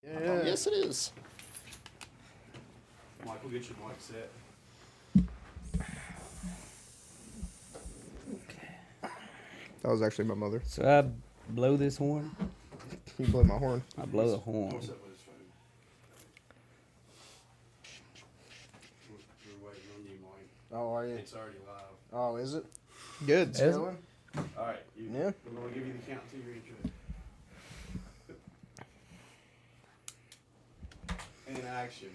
Yeah. Yes, it is. Michael, get your mic set. That was actually my mother. So I blow this horn. You blow my horn. I blow the horn. What's up with his phone? We're waiting on you, Mike. Oh, are you? It's already live. Oh, is it? Good. Is it? All right. Yeah. I'm going to give you the count to your intro. And action.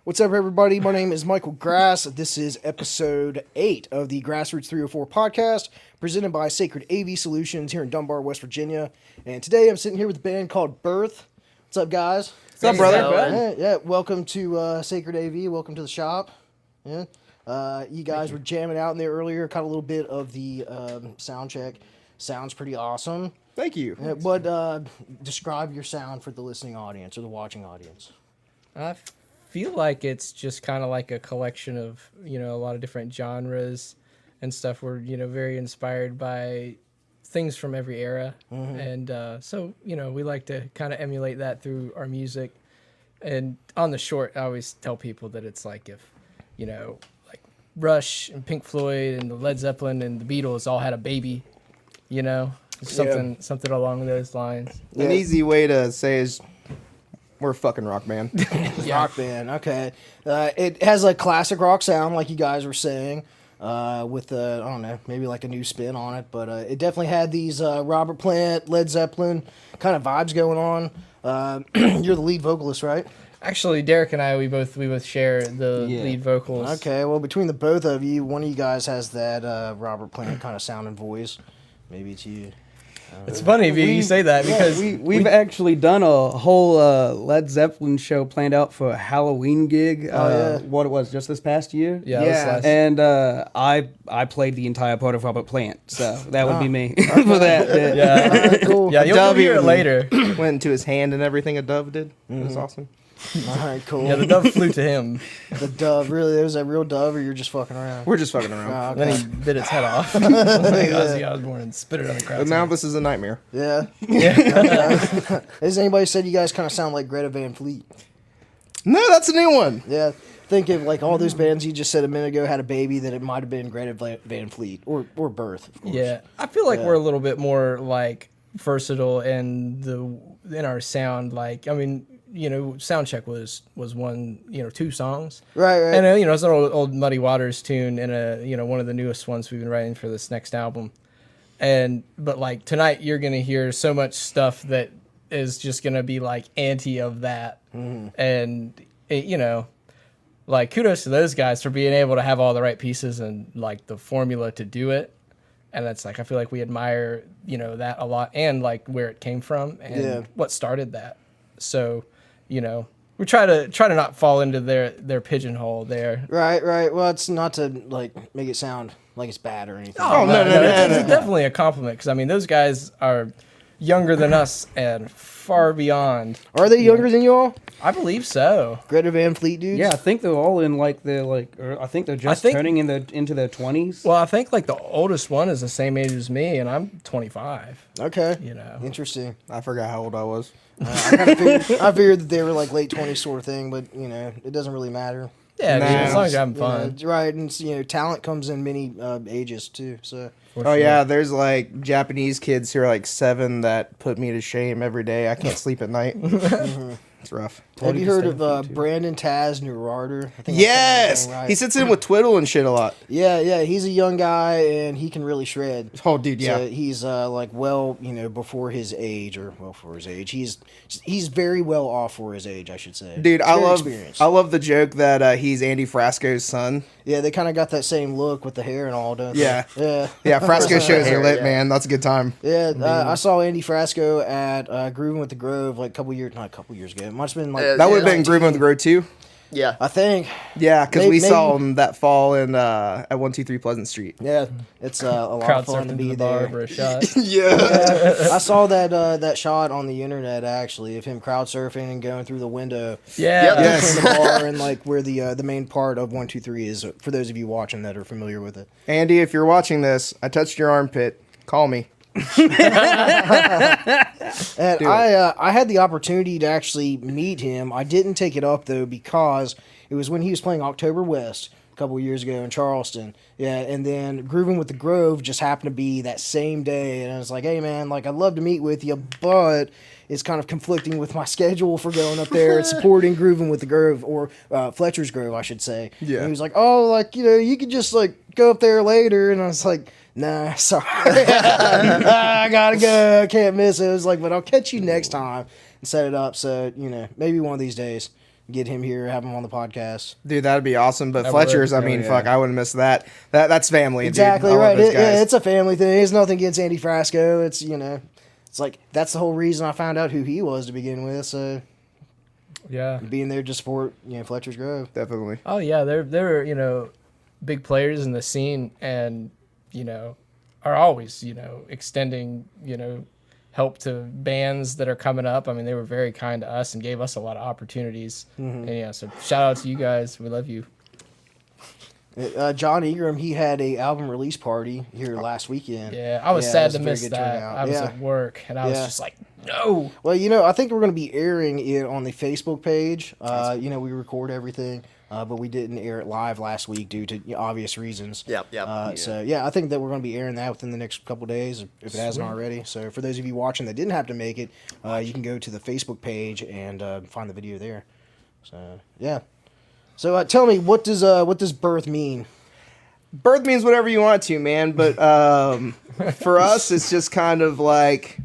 What's up, everybody? My name is Michael Grass. This is episode 8 of the Grassroots 304 podcast, presented by Sacred AV Solutions here in Dunbar, West Virginia. And today I'm sitting here with a band called BERTH. What's up, guys? What's up, brother? Yeah, welcome to Sacred AV. Welcome to the shop. Yeah. You guys were jamming out in there earlier. Caught a little bit of the sound check. Sounds pretty awesome. Thank you. But describe your sound for the listening audience or the watching audience. I feel like it's just kind of like a collection of, a lot of different genres and stuff. We're, very inspired by things from every era. Mm-hmm. And so, we like to kind of emulate that through our music. And on the short, I always tell people that it's like if, like Rush and Pink Floyd and the Led Zeppelin and the Beatles all had a baby, something along those lines. An easy way to say is we're a fucking rock band. Rock band, okay. It has a classic rock sound, like you guys were saying, with I don't know, maybe like a new spin on it. But it definitely had these Robert Plant, Led Zeppelin kind of vibes going on. You're the lead vocalist, right? Actually, Derek and I, we both share the lead vocals. Okay, well, between the both of you, one of you guys has that Robert Plant kind of sound and voice. Maybe it's you. It's funny you say that because we've actually done a whole Led Zeppelin show planned out for a Halloween gig. What it was just this past year. Yeah. And I played the entire part of Robert Plant, so that would be me for that. Bit. Yeah, Cool. yeah. You'll hear it later. Went into his hand and everything a dove did. It was awesome. All right, cool. Yeah, the dove flew to him. The dove, really? There was a real dove, or you're just fucking around? We're just fucking around. Okay. Then he bit its head off. Like Ozzy Osbourne and spit it on the crowd. But now this is a nightmare. Yeah. Has anybody said you guys kind of sound like Greta Van Fleet? No, that's a new one. Yeah. Think of like all those bands you just said a minute ago had a baby that it might have been Greta Van Fleet or BERTH, of course. Yeah, I feel like we're a little bit more like versatile in our sound. Like, I mean, Soundcheck was one, 2 songs. Right. And, it's an old Muddy Waters tune and, one of the newest ones we've been writing for this next album. But like tonight you're going to hear so much stuff that is just going to be like anti of that. Mm-hmm. And, like kudos to those guys for being able to have all the right pieces and like the formula to do it. And that's like, I feel like we admire, that a lot and like where it came from and what started that. So, we try to not fall into their pigeonhole there. Right. Well, it's not to like make it sound like it's bad or anything. Oh, no. It's definitely a compliment because I mean those guys are younger than us and far beyond. Are they younger than you all? I believe so. Greta Van Fleet dudes? Yeah, I think they're all in I think they're just turning into their 20s. Well, I think like the oldest one is the same age as me, and I'm 25. Okay. Interesting. I forgot how old I was. I figured that they were like late 20s sort of thing, but it doesn't really matter. Yeah, as long as you're having fun. Right, and talent comes in many ages too. So. Yeah, there's like Japanese kids who are like 7 that put me to shame every day. I can't sleep at night. Mm-hmm. It's rough. Have you heard of Brandon Taz Neurarder? Yes! Right. He sits in with Twiddle and shit a lot. Yeah, he's a young guy and he can really shred. Oh, dude, yeah. So he's before his age, for his age. He's very well off for his age, I should say. Dude, I experienced. love the joke that he's Andy Frasco's son. Yeah, they kind of got that same look with the hair and all, don't they? Yeah. Yeah. Yeah, Frasco shows are lit, man. That's a good time. Yeah, I saw Andy Frasco at Groovin' with the Grove like not a couple years ago. It must have been like... that would have been Groovin' with the Grove too. Yeah. I think. Yeah, because we saw him that fall at 123 Pleasant Street. Yeah, it's a lot Crowd of fun to surfing be the bar there. for a shot. Yeah. I saw that shot on the internet actually of him crowd surfing and going through the window. Yeah. Yes. Between the bar and like where the main part of 123 is. For those of you watching that are familiar with it. Andy, if you're watching this, I touched your armpit. Call me. And I had the opportunity to actually meet him. I didn't take it up though because it was when he was playing October West a couple of years ago in Charleston. Yeah, and then Grooving with the Grove just happened to be that same day, and I was like, hey man, like I'd love to meet with you, but it's kind of conflicting with my schedule for going up there and supporting Grooving with the Grove, or Fletcher's Grove, I should say. Yeah. And he was like, oh, like, you know, you could just like go up there later, and I was like, nah, sorry. I gotta go. I can't miss it. It was like, but I'll catch you next time and set it up. So, you know, maybe one of these days get him here, have him on the podcast. Dude, that'd be awesome. But That Fletcher's, would. I mean, Oh, yeah. fuck, I wouldn't miss that. That's family. Exactly dude. I love right. those guys. It's a family thing. It's nothing against Andy Frasco. It's, you know, it's like that's the whole reason I found out who he was to begin with. So Yeah. being there to support, you know, Fletcher's Grove. Definitely. Oh yeah, they're you know, big players in the scene, and you know, are always, you know, extending, you know, help to bands that are coming up. I mean, they were very kind to us and gave us a lot of opportunities. And yeah, so shout out to you guys. We love you. John Ingram, he had a album release party here last weekend. Yeah, I was it sad was to a very miss good that. turnout. I was Yeah. at work, and I was Yeah. just like, no. Well, you know, I think we're going to be airing it on the Facebook page. You know, we record everything, but we didn't air it live last week due to obvious reasons. Yep. So, yeah, I think that we're going to be airing that within the next couple days, if it hasn't already. So, for those of you watching that didn't have to make it, you can go to the Facebook page and find the video there. So, yeah. So, tell me, what does BERTH mean? Birth means whatever you want to, man. But for us, it's just kind of like,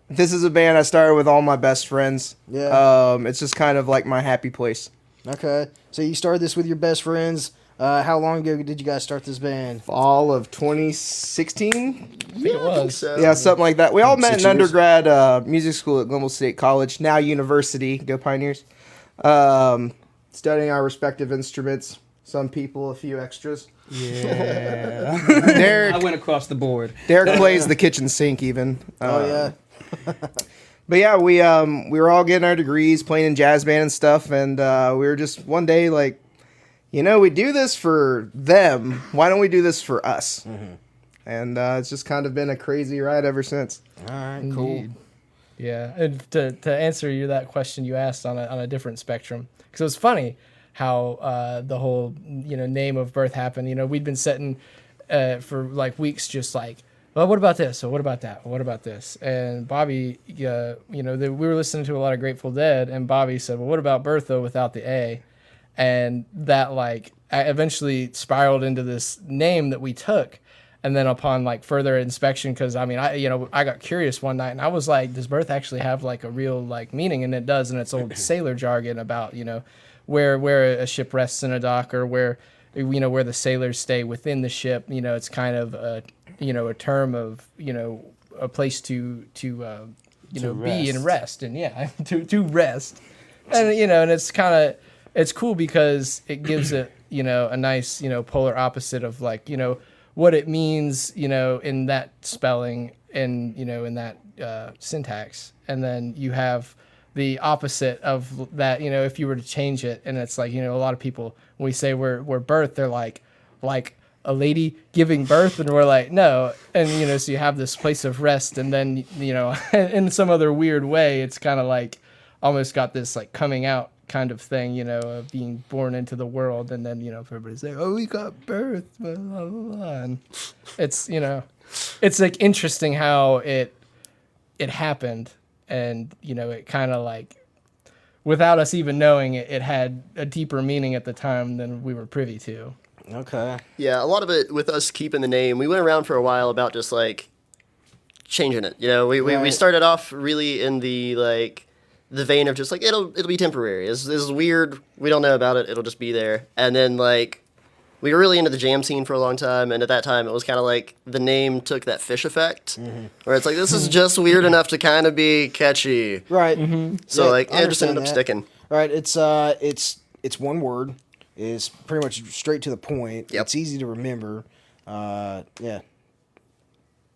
this is a band I started with all my best friends. Yeah. It's just kind of like my happy place. Okay. So, you started this with your best friends. How long ago did you guys start this band? Fall of 2016? I think it was. So. Yeah, something like that. We all met 6 in years. undergrad music school at Glenville State College, now university. Go Pioneers. Studying our respective instruments. Some people, a few extras. Yeah. I Derek, went across the board. Derek plays the kitchen sink even. Oh, yeah. But yeah, we were all getting our degrees, playing in jazz band and stuff, and we were just one day like, you know, we do this for them. Why don't we do this for us? And it's just kind of been a crazy ride ever since. All right, cool. Indeed. Yeah, and to answer you that question you asked on a different spectrum, because it was funny how the whole, you know, name of BERTH happened. You know, we'd been sitting for like weeks, just like, well, what about this? Or what about that? Or what about this? And Bobby, you know, we were listening to a lot of Grateful Dead, and Bobby said, well, what about BERTH though without the A? And that like eventually spiraled into this name that we took. And then upon like further inspection, because I mean, I got curious one night and I was like, does BERTH actually have like a real like meaning? And it does, and it's old sailor jargon about, you know, where a ship rests in a dock, or where, you know, where the sailors stay within the ship. You know, it's kind of a, you know, a term of, you know, a place to you know, be and rest, and yeah, to rest. And you know, and it's kind of, it's cool because it gives it, you know, a nice, you know, polar opposite of like, you know, what it means, you know, in that spelling and, you know, in that syntax. And then you have the opposite of that, you know, if you were to change it. And it's like, you know, a lot of people, when we say we're BERTH, they're like a lady giving birth. And we're like, no. And, you know, so you have this place of rest. And then, you know, in some other weird way, it's kind of like almost got this like coming out kind of thing, you know, of being born into the world. And then, you know, everybody's like, oh, we got birth, blah, blah, blah. And it's, you know, it's like interesting how it happened. And, you know, it kind of like, without us even knowing it, it had a deeper meaning at the time than we were privy to. Okay. Yeah, a lot of it with us keeping the name. We went around for a while about just like changing it. You know, we Right. started off really in the like the vein of just like it'll be temporary. This is weird. We don't know about it. It'll just be there. And then like we were really into the jam scene for a long time, and at that time it was kind of like the name took that fish effect, where it's like this is just weird enough to kind of be catchy. Right. So Yeah, like I it just ended understand up that. sticking. All right, it's one word. It's pretty much straight to the point. Yep. It's easy to remember. Yeah.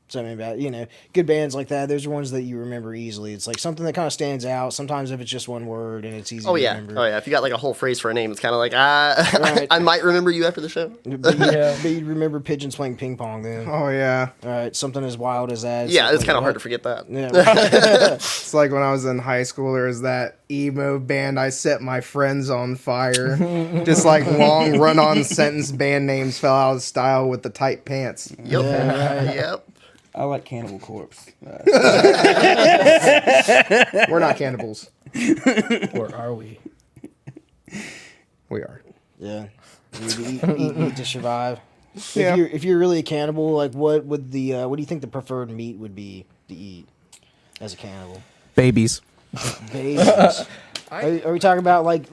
something about, good bands like that. Those are ones that you remember easily. It's like something that kind of stands out. Sometimes if it's just one word and it's easy to remember. Oh yeah. If you got like a whole phrase for a name, it's kind of like Right. I might remember you after the show. But you remember pigeons playing ping pong then. Oh yeah. All right, something as wild as that. Yeah, it's like, kind of hard to what? forget that. Yeah, right. It's like when I was in high school, there was that emo band, I Set My Friends on Fire. Just like long run-on sentence band names fell out of style with the tight pants. Yep. Yeah, right. Yep. I like Cannibal Corpse. We're not cannibals. Or are we? We are. Yeah. Eat to survive. Yeah. If you're really a cannibal, like what do you think the preferred meat would be to eat as a cannibal? Babies. Babies. Are we talking about like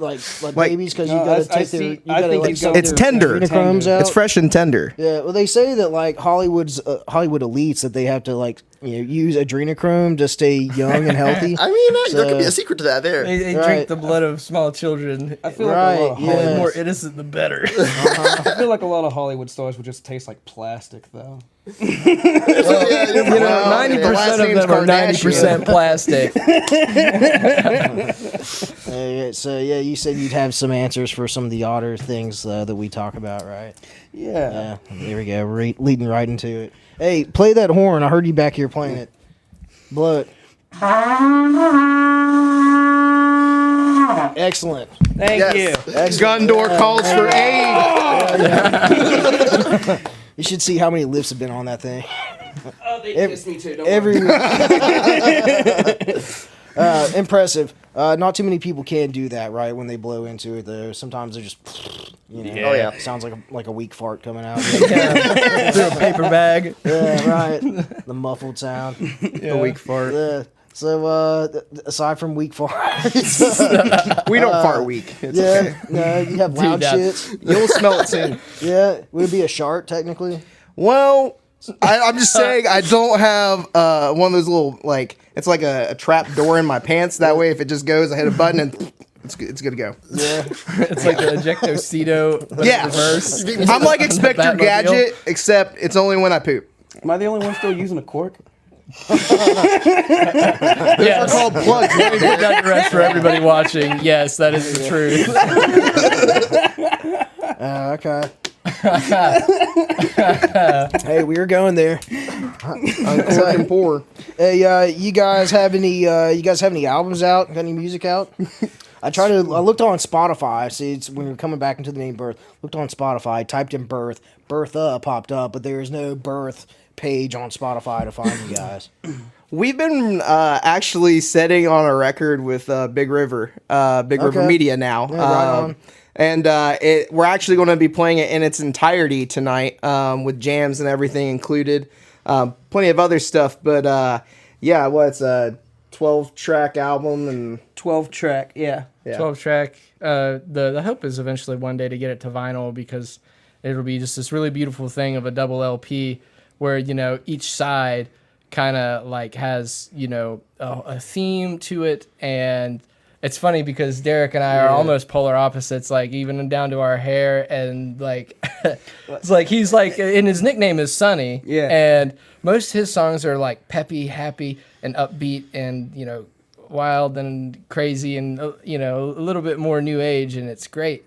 babies because you gotta take their you gotta like suck It's their tender. adrenochrome out? It's fresh and tender. Yeah, well, they say that like Hollywood elites that they have to like use adrenochrome to stay young and healthy. I mean, there could be a secret to that there. They Right. drink the blood of small children. I feel Right, like a lot of yeah. Hollywood, The more innocent, the better. I feel like a lot of Hollywood stars would just taste like plastic, though. You know, Well, 90% the last of name's them are Kardashian. 90% plastic. So yeah, you said you'd have some answers for some of the odder things that we talk about, right? Yeah. Yeah, there we go. We're leading right into it. Hey, play that horn. I heard you back here playing it. Blow it. Excellent. Thank Yes. you. Gundor calls for aid. You should see how many lifts have been on that thing. Oh, they Ev- me too. Every impressive. Not too many people can do that, right? When they blow into it, though, sometimes they're just, Oh yeah. sounds like a weak fart coming out. Yeah. Through a paper bag. Yeah, right. The muffled sound. A weak fart. Yeah. So, aside from weak farts, We don't fart weak. It's okay. no, you have loud that's- shits. You'll smell it soon. Yeah, would it be a shart technically? Well, I'm just saying I don't have one of those little, like, it's like a trap door in my pants. That way, if it just goes, I hit a button and it's good to go. Yeah. It's like the ejectocito, but Yeah. in reverse. I'm like Inspector Batmobile. Gadget, except it's only when I poop. Am I the only one still using a cork? Yes. Called plugs. Let me put that to rest for everybody watching. Yes, that is the truth. Okay. Hey, we were going there. Cork and pour. Hey, you guys have any albums out? Got any music out? I looked on Spotify. See, it's when we're coming back into the name Birth. Looked on Spotify, typed in Birth, Bertha popped up, but there is no Birth page on Spotify to find you guys. We've been actually setting on a record with Big River Okay. Media now. Yeah, right on. And we're actually going to be playing it in its entirety tonight with jams and everything included. Plenty of other stuff, but it's a 12-track album and 12-track, yeah. 12 track. The hope is eventually one day to get it to vinyl because it'll be just this really beautiful thing of a double LP where, each side kind of like has, a theme to it. And it's funny because Derek and I are almost polar opposites, like even down to our hair. And like, it's like he's like, and his nickname is Sunny. Yeah. And most of his songs are like peppy, happy, and upbeat and, wild and crazy and, a little bit more new age. And it's great.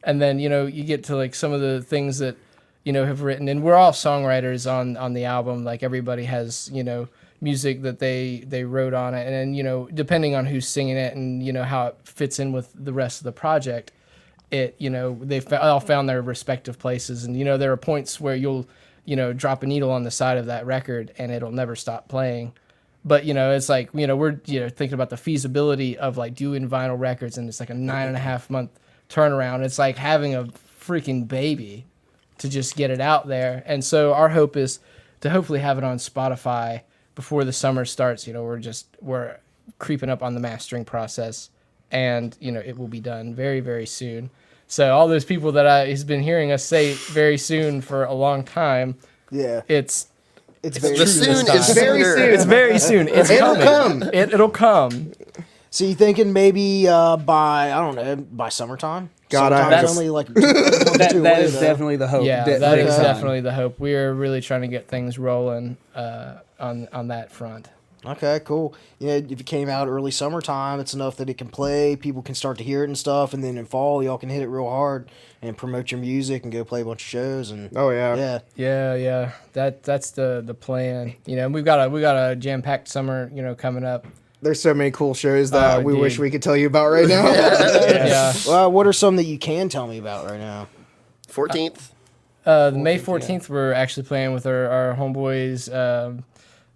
And then, you get to like some of the things that, have written, and we're all songwriters on the album. Like everybody has, music that they wrote on it. And then, depending on who's singing it and, how it fits in with the rest of the project, they've all found their respective places. And, there are points where you'll, drop a needle on the side of that record and it'll never stop playing. But, it's like, we're, thinking about the feasibility of like doing vinyl records, and it's like a 9.5 month turnaround. It's like having a freaking baby to just get it out there. And so our hope is to hopefully have it on Spotify before the summer starts. We're creeping up on the mastering process, and, it will be done very, very soon. So all those people that he's been hearing us say very soon for a long time, Yeah. it's Very The true soon this time. is Very sooner. soon. It's very soon. It's It'll coming. come. It'll come. So you thinking maybe by summertime? God, Sometimes that's- only like That is definitely the hope. Yeah, De- that is big time. definitely the hope. We are really trying to get things rolling on that front. Okay, cool. You know, if it came out early summertime, it's enough that it can play, people can start to hear it and stuff, and then in fall, y'all can hit it real hard and promote your music and go play a bunch of shows and Oh yeah. yeah. Yeah. That's the plan. You know, we got a jam-packed summer, coming up. There's so many cool shows that Oh, we wish dude. we could tell you about right now. Yeah. Well, what are some that you can tell me about right now? 14th. The May 14th, we're actually playing with our homeboys,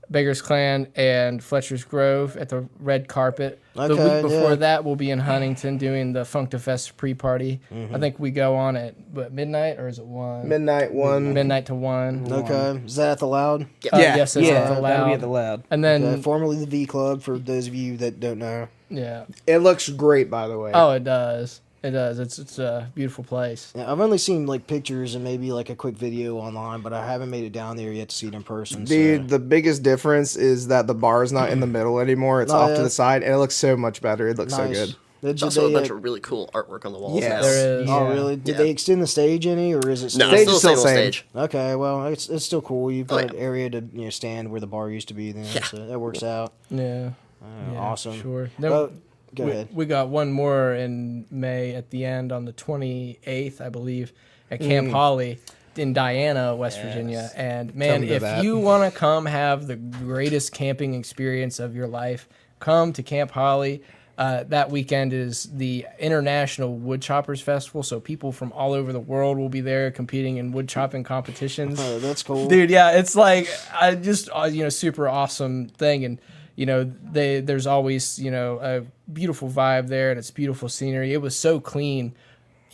Beggars Clan and Fletcher's Grove at the Red Carpet. The Okay, week before yeah. that, we'll be in Huntington doing the Funkdafest pre-party. I think we go on at midnight, or is it 1? Midnight one. Midnight to 1. Okay, is that at the Loud? Yeah. Yes, it's Yeah, at the that'll be Loud. at the Loud. And then, Formerly the V Club, for those of you that don't know. yeah. It looks great, by the way. Oh, it does. It does. It's a beautiful place. Yeah, I've only seen like pictures and maybe like a quick video online, but I haven't made it down there yet to see it in person. Dude, so. the biggest difference is that the bar is not in the middle anymore. It's Oh, off yeah. to the side, and it looks so much better. It looks so Nice. good. Did There's you- also a they, bunch of really cool artwork on the walls Yes. now. There is. Oh, yeah. really? Did Yeah. they extend the stage any, or is it No, still? Stage it's is still still same same. stage. Okay, well, it's still cool. You've Oh, got yeah. an area to stand where the bar used to be. Then, Yeah. so that works out. Yeah. Yeah, Awesome. Sure. Then Oh, go ahead. we got one more in May at the end on the 28th, I believe, at Camp Holly in Diana, West Virginia. And man, Come to if that. you want to come have the greatest camping experience of your life, come to Camp Holly. That weekend is the International Wood Choppers Festival, so people from all over the world will be there competing in wood chopping competitions. Oh, that's cool. Dude, yeah, it's like I just super awesome thing, and there's always a beautiful vibe there, and it's beautiful scenery. It was so clean,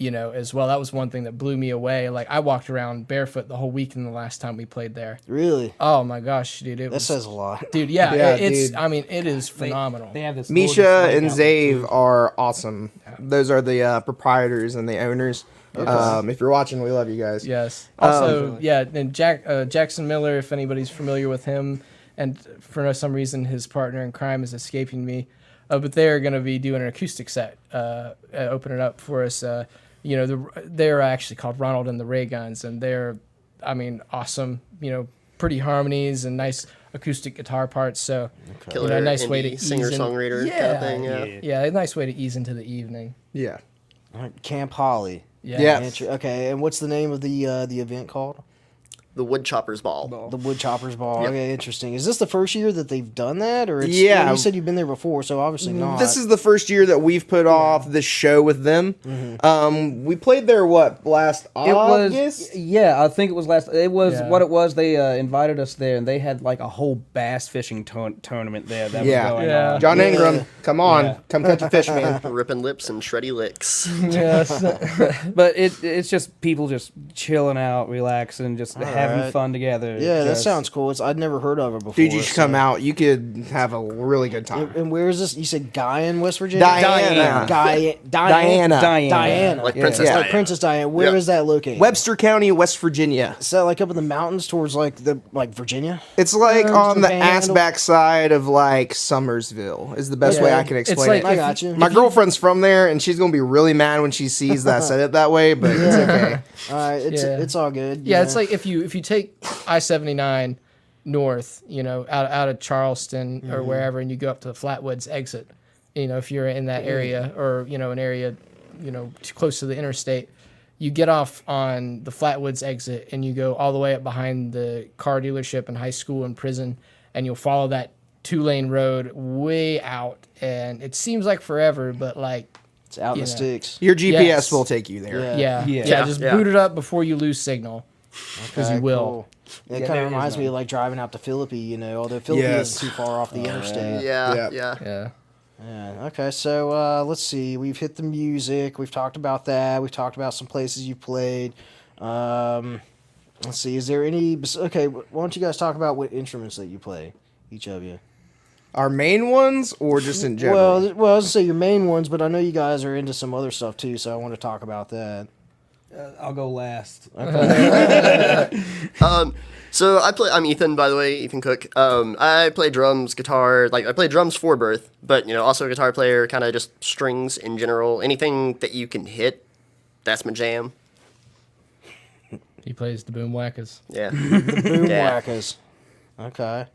as well. That was one thing that blew me away. Like I walked around barefoot the whole weekend the last time we played there. Really? Oh my gosh, dude, it That was, says a lot. dude, yeah, Yeah, it's dude. I mean, it is phenomenal. They have this Misha gorgeous and layout there, Zave too. are awesome. Those are the proprietors and the owners. If you're watching, we love you guys. Yes. Also, and Jackson Miller, if anybody's familiar with him, and for some reason his partner in crime is escaping me, but they're going to be doing an acoustic set, opening up for us. They're actually called Ronald and the Ray Guns, and they're, awesome. Pretty harmonies and nice acoustic guitar parts. So, Killer a nice way to indie ease singer-songwriter kind Yeah. of thing. Yeah. yeah, a nice way to ease into the evening. Yeah. All right, Camp Holly. Yeah. Okay, and what's the name of the event called? The Wood Choppers Ball. The Wood Choppers Ball. Yep. Okay, interesting. Is this the first year that they've done that, or it's, Yeah. You said you've been there before, so obviously not. This is the first year that we've put off this show with them. We played there last It August? was, yeah, I think it was last. It was Yeah. what it was. They invited us there, and they had like a whole bass fishing tournament there. That Yeah. was going Yeah. on. John Yeah. Ingram, come on, Yeah. come catch a fish, man. Ripping lips and shreddy licks. Yes. But it's just people just chilling out, relaxing, just having right. fun together. Yeah, that Just- sounds cool. I'd never heard of it before. Dude, you should come so- out. You could have a really good time. And where is this? You said Guy in West Virginia? Diana. Diana. Diana. Like Yeah. Princess Yeah. Diana. Like Princess Diana. Where is Yeah. that located? Webster County, West Virginia. Is that like up in the mountains towards like Virginia? It's like on the ass Panhandle. back side of like Summersville is the best way I can It's explain like it. I got you. My girlfriend's from there, and she's gonna be really mad when she sees that I said it that way. But it's okay. All right, Yeah. it's all good. Yeah, it's like if you take I-79 north, out of Charleston or wherever, and you go up to the Flatwoods exit, if you're in that area or an area, too close to the interstate, you get off on the Flatwoods exit and you go all the way up behind the car dealership and high school and prison, and you'll follow that 2-lane road way out, and it seems like forever, but like it's out in the Yeah. sticks. Your GPS Yes. will take you there. Yeah. yeah, just Yeah. boot it up before you lose signal, because you will. Cool. It Yeah, kind there of is reminds me one. of like driving out to Philippi, although Philippi Yes. isn't too far off the interstate. Yeah, Yeah. yeah. Yeah. Yeah. Okay, so let's see. We've hit the music. We've talked about that. We've talked about some places you played. Let's see. Is there any? Okay, why don't you guys talk about what instruments that you play, each of you? Our main ones, or just in general? Well, I was gonna say your main ones, but I know you guys are into some other stuff too, so I want to talk about that. I'll go last. So I'm Ethan, by the way, Ethan Cook. I play drums, guitar, I play drums for Birth, but also a guitar player, kind of just strings in general. Anything that you can hit That's my jam. He plays the boom whackers. Yeah. Boom Yeah. whackers. Okay.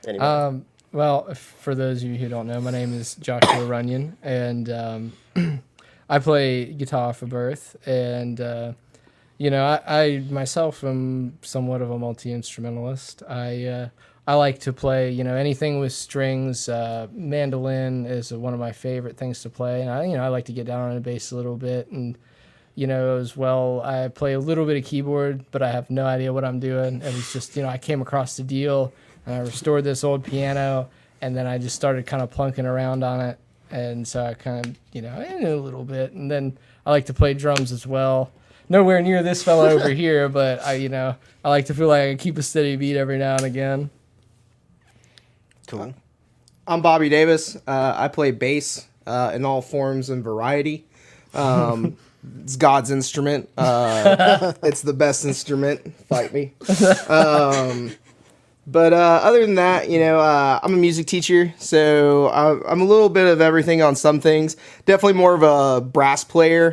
Anyway. Well, for those of you who don't know, my name is Joshua Runyon, and I play guitar for BERTH. And I myself am somewhat of a multi-instrumentalist. I like to play anything with strings. Mandolin is one of my favorite things to play, and I like to get down on the bass a little bit, and as well. I play a little bit of keyboard, but I have no idea what I'm doing. It was just I came across the deal. And I restored this old piano, and then I just started kind of plunking around on it. And so I kind of, I knew a little bit. And then I like to play drums as well. Nowhere near this fella over here, but I like to feel like I can keep a steady beat every now and again. Cool. I'm Bobby Davis. I play bass in all forms and variety. It's God's instrument. It's the best instrument. Fight me. But other than that, I'm a music teacher, so I'm a little bit of everything on some things. Definitely more of a brass player.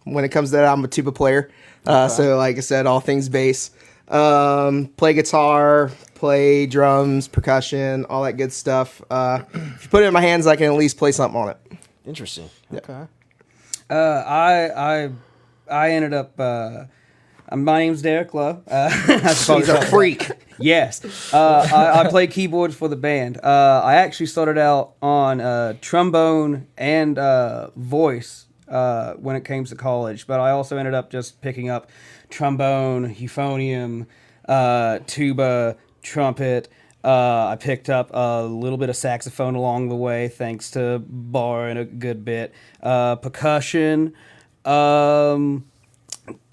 When it comes to that, I'm a tuba player. So like I said, all things bass. Play guitar, play drums, percussion, all that good stuff. If you put it in my hands, I can at least play something on it. Interesting. Okay. I ended up. My name's Derek Lowe. He's a freak. Yes. I play keyboards for the band. I actually started out on trombone and voice when it came to college, but I also ended up just picking up trombone, euphonium, tuba, trumpet. I picked up a little bit of saxophone along the way, thanks to borrowing a good bit. Percussion.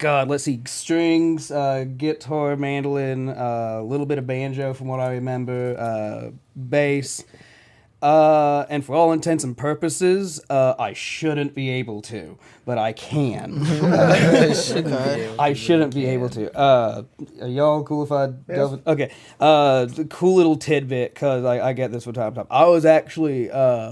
Let's see, strings, guitar, mandolin, a little bit of banjo from what I remember, bass, and for all intents and purposes, I shouldn't be able to, but I can. I shouldn't be able to. Are y'all cool if I delve? Okay, cool little tidbit, because I get this from time to time. I was actually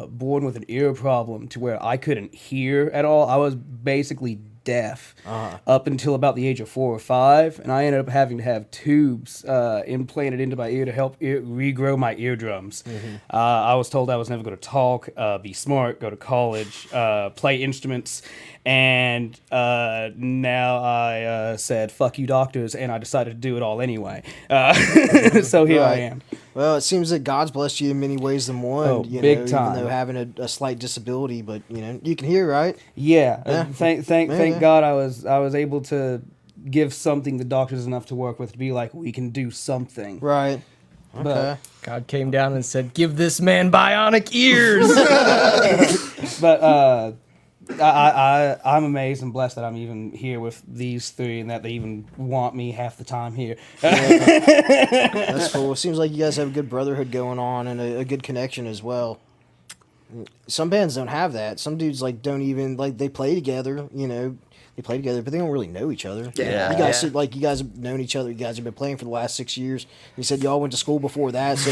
born with an ear problem to where I couldn't hear at all. I was basically deaf up until about the age of 4 or 5, and I ended up having to have tubes implanted into my ear to help regrow my eardrums. I was told I was never going to talk, be smart, go to college, play instruments, and now I said fuck you doctors, and I decided to do it all anyway. So here I am. Well, it seems that God's blessed you in many ways than one. Oh, big time. Even though having a slight disability, but you can hear, right? Yeah. Thank God I was able to give something the doctors enough to work with to be like, we can do something. Right. Okay. But God came down and said, "Give this man bionic ears." But I'm amazed and blessed that I'm even here with these three and that they even want me half the time here. That's cool. It seems like you guys have a good brotherhood going on and a good connection as well. Some bands don't have that. Some dudes don't even they play together. They play together, but they don't really know each other. Yeah. You guys said you guys have known each other. You guys have been playing for the last 6 years. You said y'all went to school before that, so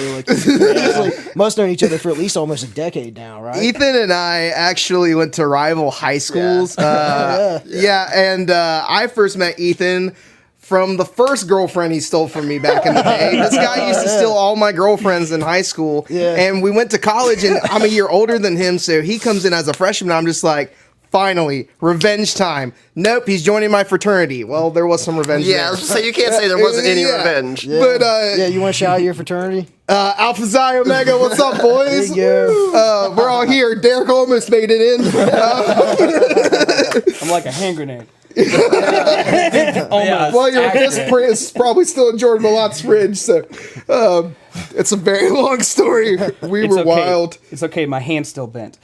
must have known each other for at least almost a decade now, right? Ethan and I actually went to rival high schools. And I first met Ethan from the first girlfriend he stole from me back in the day. This guy used to steal all my girlfriends in high school. Yeah. And we went to college, and I'm a year older than him, so he comes in as a freshman. I'm just like, finally, revenge time. Nope, he's joining my fraternity. Well, there was some revenge there. So you can't say there wasn't any revenge. Yeah. But you want to shout out your fraternity? Alpha Xi Omega, what's up, boys? There you go. We're all here. Derek almost made it in. I'm like a hand grenade. Well, your fist print is probably still in Jordan Malot's fridge, so it's a very long story. We were okay. wild. It's okay, my hand's still bent.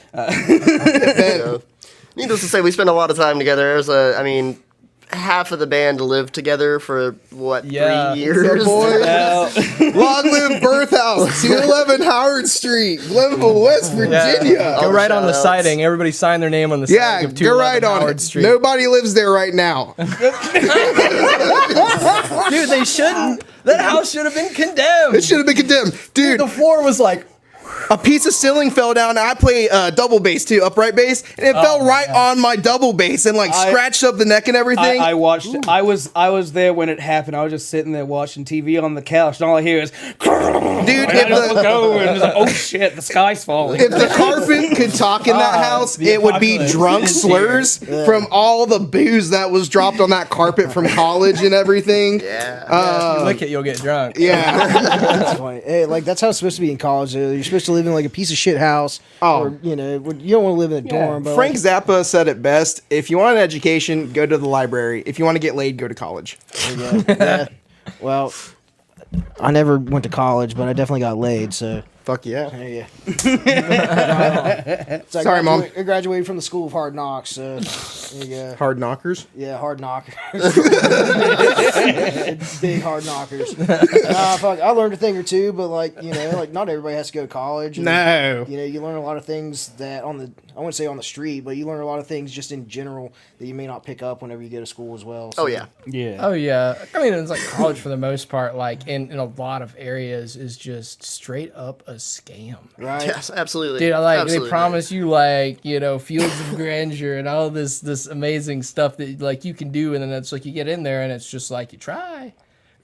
Needless to say, we spent a lot of time together. Half of the band lived together for 3 years. Boys. Long live Birth House, 211 Howard Street, Glenville, West Virginia. Go right on the shout-outs. siding. Everybody sign their name on the siding Yeah, of go right 211 on Howard it. Street. Nobody lives there right now. Dude, they shouldn't. That house should have been condemned. It should have been condemned. Dude, The floor was like, a piece of ceiling fell down. And I play double bass too, upright bass, and it fell right on my double bass and like scratched up the neck and everything. I watched. I was there when it happened. I was just sitting there watching TV on the couch, and all I hear is, Dude, and I just look over and it's like, oh shit, the sky's falling. if the carpet could talk in that house, the it would be apocalypse drunk is slurs from all the booze that was dropped on that carpet from college and everything. Yeah. If you lick it, you'll get drunk. Yeah. That's funny. Hey, like that's how it's supposed to be in college. You're supposed to live in like a piece of shit house. Oh. Or, you know, you don't want to live in a dorm. But Frank Zappa said it best. If you want an education, go to the library. If you want to get laid, go to college. yeah. Well, I never went to college, but I definitely got laid. So Fuck yeah. there you go. Right on. So Sorry, Mom. I graduated from the School of Hard Knocks. So there you go. Hard knockers. Yeah, hard knockers. Big hard knockers. Fuck, I learned a thing or two, but like, you know, like not everybody has to go to college. And, No. you know, you learn a lot of things that I wouldn't say on the street, but you learn a lot of things just in general that you may not pick up whenever you go to school as well. So, Oh yeah. Yeah. Oh yeah, I mean it's like college for the most part. Like in a lot of areas is just straight up a scam. Right? Yes, absolutely. Dude, I like Absolutely. they promise you like fields of grandeur and all this amazing stuff that like you can do, and then it's like you get in there and it's just like you try,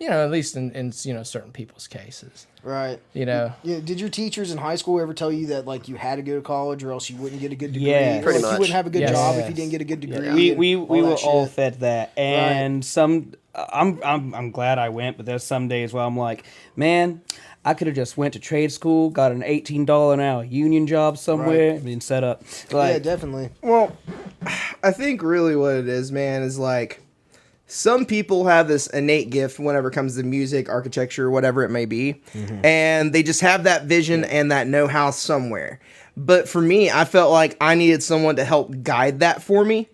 at least in certain people's cases, Right. Yeah, Did your teachers in high school ever tell you that like you had to go to college or else you wouldn't get a good degree? Yeah. Or, Pretty like, much. you wouldn't have a good Yes. job if Yes. you didn't get a good degree. we and we all were that all shit. fed that, and I'm glad I went, but there's some days where I'm like, man, I could have just went to trade school, got an $18 an hour union job somewhere, and been set up. Yeah, Like, definitely. Well, I think really what it is, man, is like some people have this innate gift whenever it comes to music, architecture, whatever it may be, and they just have that vision and that know-how somewhere. But for me, I felt like I needed someone to help guide that for me.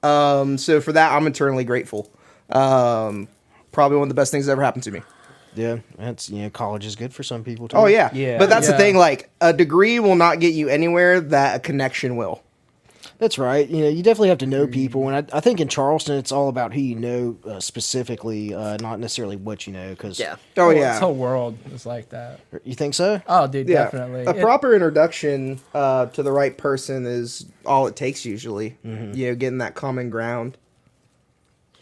So for that, I'm eternally grateful. Probably one of the best things that ever happened to me. Yeah, that's college is good for some people too. Oh yeah, Yeah. But that's the Yeah. thing. Like a degree will not get you anywhere that a connection will. That's right. You definitely have to know people, and I think in Charleston it's all about who you know specifically, not necessarily what you know. Because Yeah. Oh Well, yeah. this whole world is like that. you think so? Oh, dude, Yeah, definitely. a proper introduction to the right person is all it takes usually. Getting that common ground.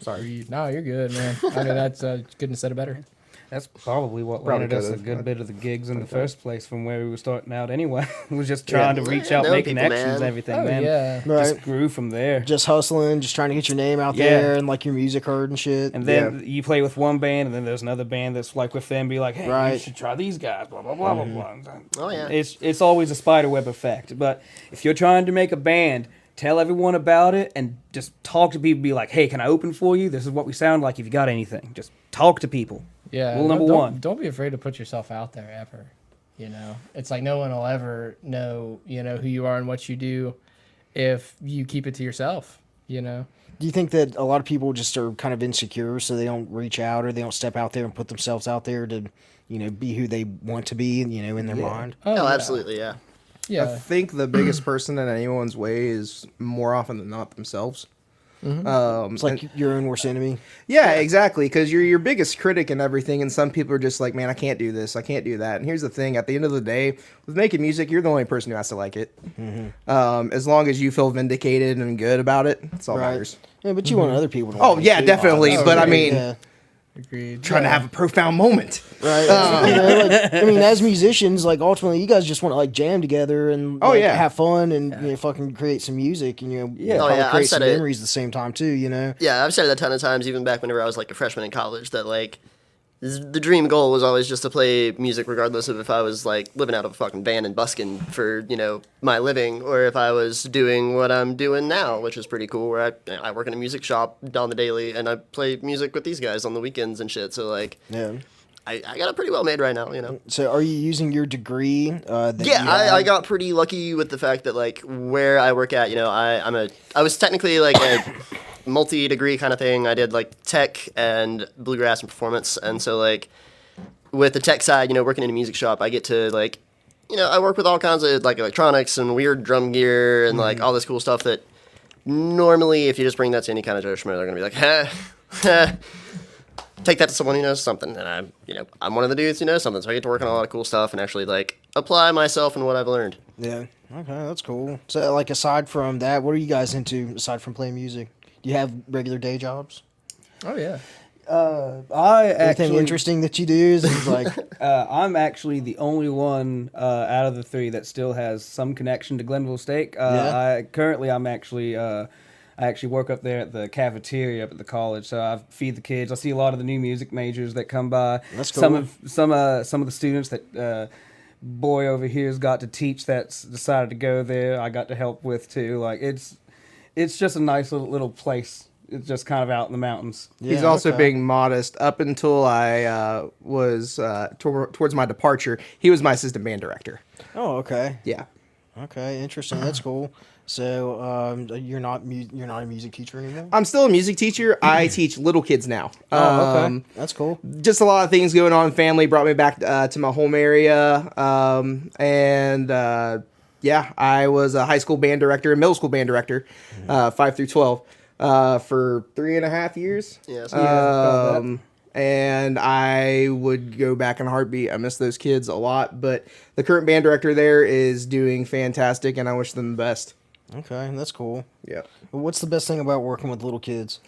Sorry. No, you're good, man. I mean, that's couldn't have said it better. that's probably what Probably landed us a could've. good bit of the gigs in the first place from where we were starting out anyway. We was just trying to reach Yeah, out, know make people, connections, man. everything, Oh, man. yeah. Just Right. grew from there. Just hustling, just trying to get your name out Yeah. there and like your music heard and shit. And then you play with one band, and then there's another band that's like with them, be like, hey, you Right. should try these guys, blah, blah, blah, blah, blah. Oh, yeah. It's always a spider web effect. But if you're trying to make a band, tell everyone about it and just talk to people, be like, hey, can I open for you? This is what we sound like if you got anything. Just talk to people. Yeah. Rule number don't- one. Don't be afraid to put yourself out there ever. It's like no one will ever know, who you are and what you do if you keep it to yourself, Do you think that a lot of people just are kind of insecure, so they don't reach out or they don't step out there and put themselves out there to, be who they want to be, in their mind? Oh, yeah. absolutely, yeah. I Yeah. think the biggest person in anyone's way is more often than not themselves. It's like your own worst enemy. Yeah, exactly. Because you're your biggest critic and everything, and some people are just like, man, I can't do this, I can't do that. And here's the thing: at the end of the day, with making music, you're the only person who has to like it. As long as you feel vindicated and good about it, it's all Right. matters. Yeah, but you want other people to Oh like it yeah, too, definitely. obviously. But I mean, Yeah. Agreed. trying to have a profound moment. Right. As musicians, like ultimately, you guys just want to like jam together and Oh, like, yeah. have fun and fucking create some music and Oh, probably yeah, I've create some said it. memories at the same time too. Yeah, I've said it a ton of times, even back whenever I was like a freshman in college, that like the dream goal was always just to play music, regardless of if I was like living out of a fucking van and busking for my living, or if I was doing what I'm doing now, which is pretty cool. Where I work in a music shop on the daily, and I play music with these guys on the weekends and shit. So like, Yeah. I got it pretty well made right now, So, are you using your degree? That Yeah, you I have? got pretty lucky with the fact that like where I work at, I was technically like a multi-degree kind of thing. I did like tech and bluegrass and performance, and so like with the tech side, working in a music shop, I get to like, I work with all kinds of like electronics and weird drum gear and like all this cool stuff that normally if you just bring that to any kind of Joe Schmo, they're gonna be like, take that to someone who knows something, and I'm one of the dudes who knows something, so I get to work on a lot of cool stuff and actually like apply myself and what I've learned. Yeah. Okay, that's cool. So, like, aside from that, what are you guys into aside from playing music? Do you have regular day jobs? Oh yeah. I Anything actually interesting that you do is like, I'm actually the only one out of the three that still has some connection to Glenville Steak. Yeah. I actually work up there at the cafeteria up at the college, so I feed the kids. I see a lot of the new music majors that come by. That's cool. Some of the students that boy over here's got to teach that's decided to go there. I got to help with too. Like it's just a nice little place. It's just kind of out in the mountains. He's Yeah, also okay. being modest. Up until I was towards my departure, he was my assistant band director. oh, okay. Yeah. Okay, interesting. That's cool. So, you're not a music teacher anymore? I'm still a music teacher. I teach little kids now. Oh, okay. That's cool. Just a lot of things going on in family brought me back to my home area. Yeah, I was a high school band director and middle school band director, 5 through 12, for 3.5 years. Yes. about that. And I would go back in a heartbeat. I miss those kids a lot, but the current band director there is doing fantastic, and I wish them the best. Okay, that's cool. Yeah. What's the best thing about working with little kids?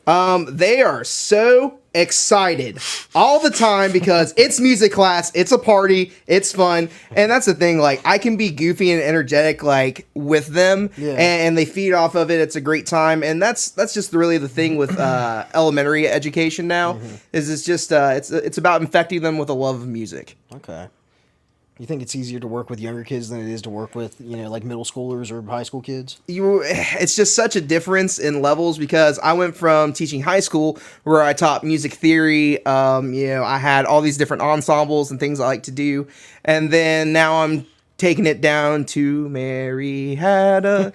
They are so excited all the time because it's music class, it's a party, it's fun, and that's the thing. Like, I can be goofy and energetic, like, with them, Yeah. and they feed off of it. It's a great time, and that's just really the thing with elementary education now. Is it's just it's about infecting them with a love of music. Okay. You think it's easier to work with younger kids than it is to work with, like middle schoolers or high school kids? It's just such a difference in levels because I went from teaching high school where I taught music theory. I had all these different ensembles and things I like to do, and then now I'm taking it down to Mary had a,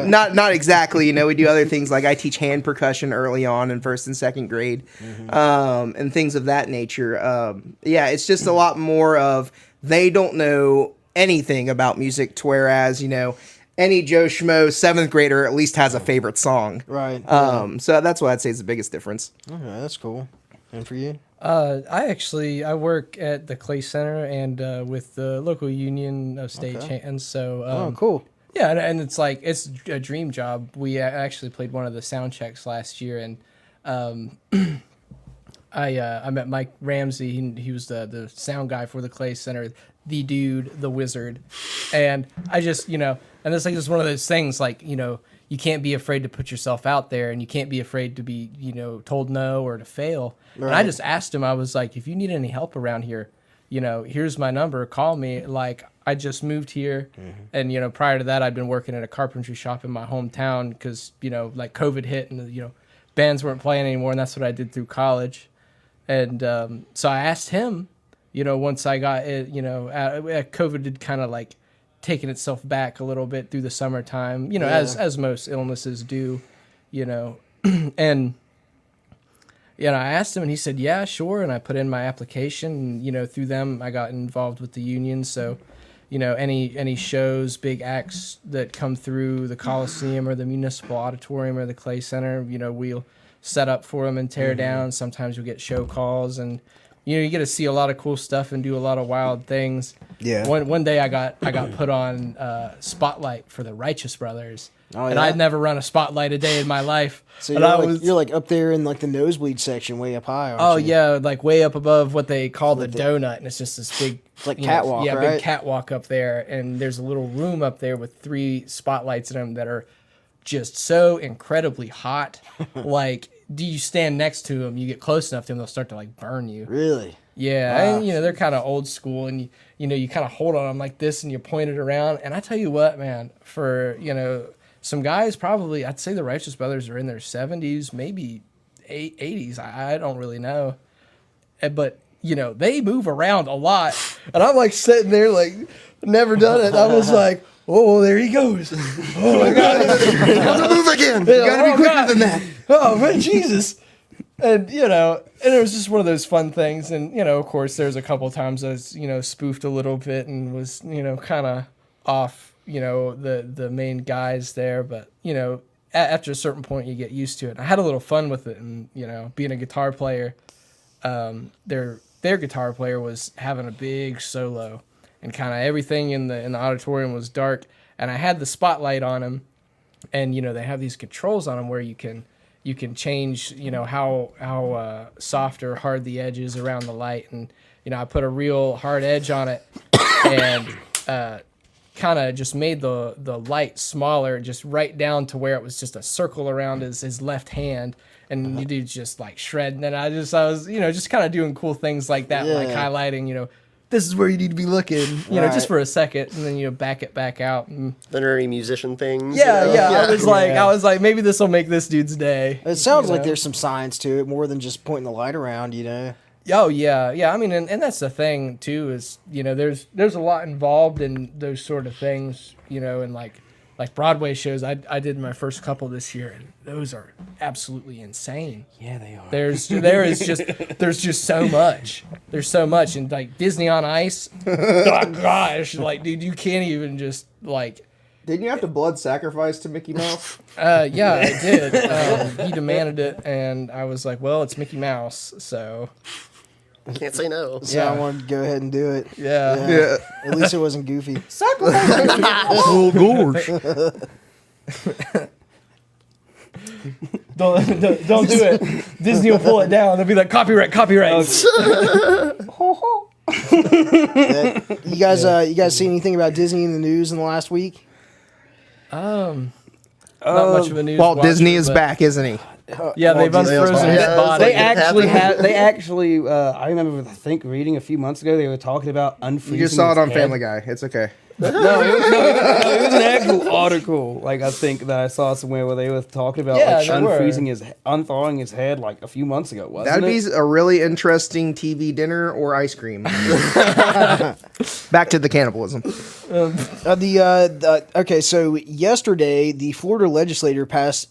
not exactly. We do other things like I teach hand percussion early on in 1st and 2nd grade, and things of that nature. It's just a lot more of they don't know anything about music, to whereas any Joe Schmo 7th grader at least has a favorite song. Right. So that's what I'd say is the biggest difference. Okay, that's cool. And for you? I work at the Clay Center and with the local union of state Okay. chants. So Oh, cool. yeah, and it's like it's a dream job. We actually played one of the sound checks last year, and I met Mike Ramsey. He was the sound guy for the Clay Center, the dude, the wizard, and I just and it's like it's one of those things like you can't be afraid to put yourself out there, and you can't be afraid to be told no or to fail. And I Right. just asked him, I was like, if you need any help around here, here's my number, call me. Like, I just moved here, and prior to that I'd been working at a carpentry shop in my hometown because like COVID hit and bands weren't playing anymore, and that's what I did through college. And so I asked him, once I got it, COVID had kind of like taken itself back a little bit through the summertime, as most illnesses do, and I asked him, and he said, yeah, sure. And I put in my application, and through them I got involved with the union. So any shows, big acts that come through the Coliseum or the Municipal Auditorium or the Clay Center, we'll set up for them and tear down. Sometimes we get show calls, and you get to see a lot of cool stuff and do a lot of wild things. Yeah. One day I got put on Spotlight for the Righteous Brothers, Oh, and yeah? I'd never run a Spotlight a day in my life. So And you're like up there in like the nosebleed section, way up high. Aren't Oh you? yeah, like way up above what they call the donut, and it's just this big, It's like you catwalk, yeah, right? big catwalk up there, and there's a little room up there with 3 spotlights in them that are just so incredibly hot. Like, do you stand next to them? You get close enough to them, they'll start to like burn you. Really? Yeah, Wow. and they're kind of old school, and you kind of hold on them like this, and you point it around. And I tell you what, man, for some guys, probably I'd say the Righteous Brothers are in their 70s, maybe 80s. I don't really know, but they move around a lot, and I'm like sitting there like never done it. I was like, oh, there he goes. Oh my god, Move again. you gotta be quicker than that. Oh man, Jesus. And and it was just one of those fun things. And of course, there's a couple times I was spoofed a little bit and was kind of off the main guys there. But after a certain point, you get used to it. I had a little fun with it, and being a guitar player, their guitar player was having a big solo, and kind of everything in the auditorium was dark, and I had the spotlight on him, and they have these controls on them where you can change how soft or hard the edge is around the light, and I put a real hard edge on it, and kind of just made the light smaller, just right down to where it was just a circle around his left hand, and you do just like shredding. And I was just kind of doing cool things like that, like highlighting this is where you need to be looking, just for a second, and then back it back out. And Literary musician things. I was like, maybe this will make this dude's day. It sounds like there's some science to it, more than just pointing the light around. Oh yeah. I mean, and that's the thing too, is there's a lot involved in those sort of things, and like Broadway shows. I did my first couple this year, and those are absolutely insane. Yeah, they are. There's just so much. There's so much, and like Disney on Ice. Oh gosh, like dude, you can't even just like. Didn't you have to blood sacrifice to Mickey Mouse? Yeah, I did. He demanded it, and I was like, well, it's Mickey Mouse, so. Can't say no. So I wanted to go ahead and do it. Yeah. At least it wasn't goofy. Oh gosh. Don't do it. Disney will pull it down. They'll be like, copyright. You guys see anything about Disney in the news in the last week? Not much of a news. Walt watcher, Disney is but- back, isn't he? Yeah, they've Walt Disney is unfrozen back. his Yeah, body. They Like, it actually happened. They actually. I remember. I think reading a few months ago, they were talking about unfreezing. You just saw it his on head. Family Guy. It's okay. No, it was an actual article. Like I think that I saw somewhere where they were talking about Yeah, like they were. unthawing his head like a few months ago. Wasn't That'd it? be a really interesting TV dinner or ice cream. Back to the cannibalism. Okay, so yesterday the Florida legislature passed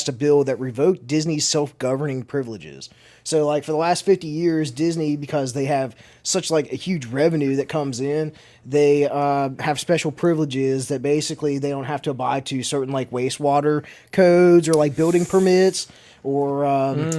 a bill that revoked Disney's self-governing privileges. So like for the last 50 years, Disney, because they have such like a huge revenue that comes in, they have special privileges that basically they don't have to abide to certain like wastewater codes or like building permits or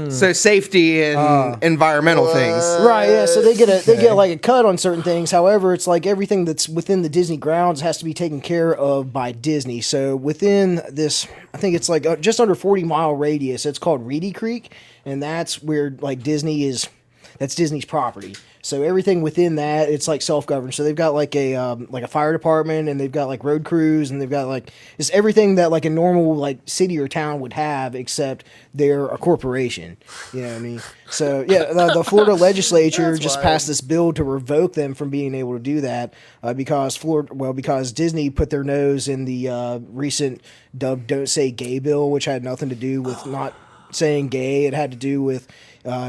So safety and environmental things. right, yeah. So they get like a cut on certain things. However, it's like everything that's within the Disney grounds has to be taken care of by Disney. So within this, I think it's like just under 40-mile radius. It's called Reedy Creek, and that's where like that's Disney's property. So everything within that, it's like self-governed. So they've got like a fire department, and they've got like road crews, and they've got like it's everything that like a normal like city or town would have, except they're a corporation. You know what I mean? So yeah, the Florida legislature That's just wild. passed this bill to revoke them from being able to do that because Disney put their nose in the recent "Don't Say Gay" bill, which had nothing to do with not saying gay. It had to do with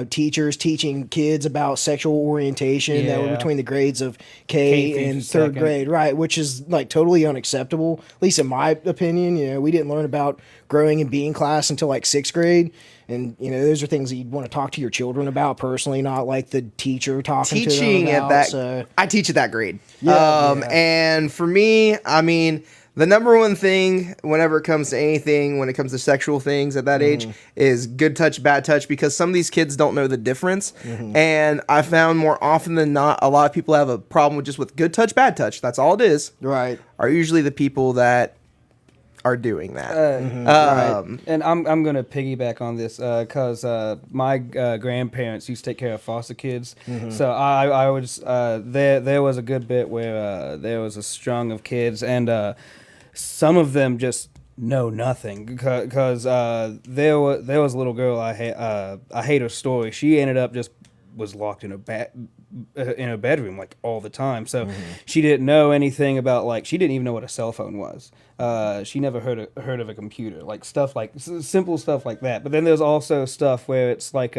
teachers teaching kids about sexual orientation that were Yeah. between the grades of K K through and third second. grade, right? Which is like totally unacceptable, at least in my opinion. We didn't learn about growing and being class until like sixth grade. And those are things that you'd want to talk to your children about personally, not like the teacher talking Teaching to them at about. that, So I teach at that grade. Yeah. And for me, I mean, the number one thing whenever it comes to anything, when it comes to sexual things at that age, is good touch, bad touch, because some of these kids don't know the difference. And I found more often than not, a lot of people have a problem with good touch, bad touch. That's all it is. right. Are usually the people that are doing that. And I'm gonna piggyback on this because my grandparents used to take care of foster kids. So I was there was a good bit where there was a strung of kids, and some of them just know nothing because there was a little girl I hate her story. She ended up just was locked in a bedroom like all the time. So she didn't know anything about she didn't even know what a cell phone was. She never heard of a computer, like stuff like simple stuff like that. But then there's also stuff where it's like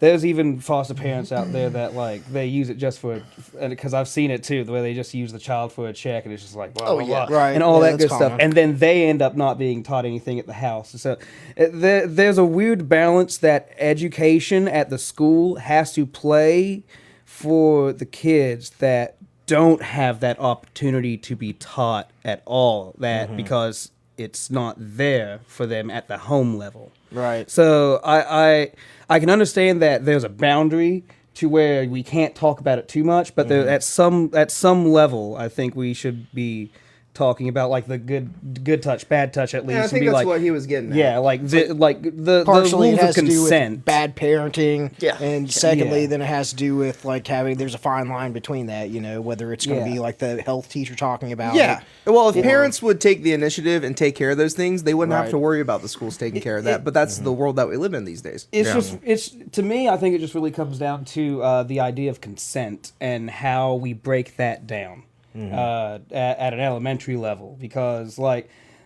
there's even foster parents out there that they use it just for, because I've seen it too, where they just use the child for a check, and it's just like blah, Oh, blah, yeah. blah, Right. and all Yeah, that that's good stuff, common. and then they end up not being taught anything at the house. So there's a weird balance that education at the school has to play for the kids that don't have that opportunity to be taught at all. That because it's not there for them at the home level. Right. So I can understand that there's a boundary to where we can't talk about it too much, but there, at some level, I think we should be talking about like the good touch, bad touch at least. Yeah, I and think be that's like, what he was getting at. yeah, the Partially, rules it has of to do consent. with bad parenting. Yeah. And secondly, Yeah. then it has to do with like there's a fine line between that, whether it's going to Yeah. be like the health teacher talking about Yeah. it. Well, if parents would take the initiative and take care of those things, they wouldn't have Right. to worry about the schools taking care of that. But that's the world that we live in these days. It's to me, I think it just really comes down to the idea of consent and how we break that down at an elementary level, because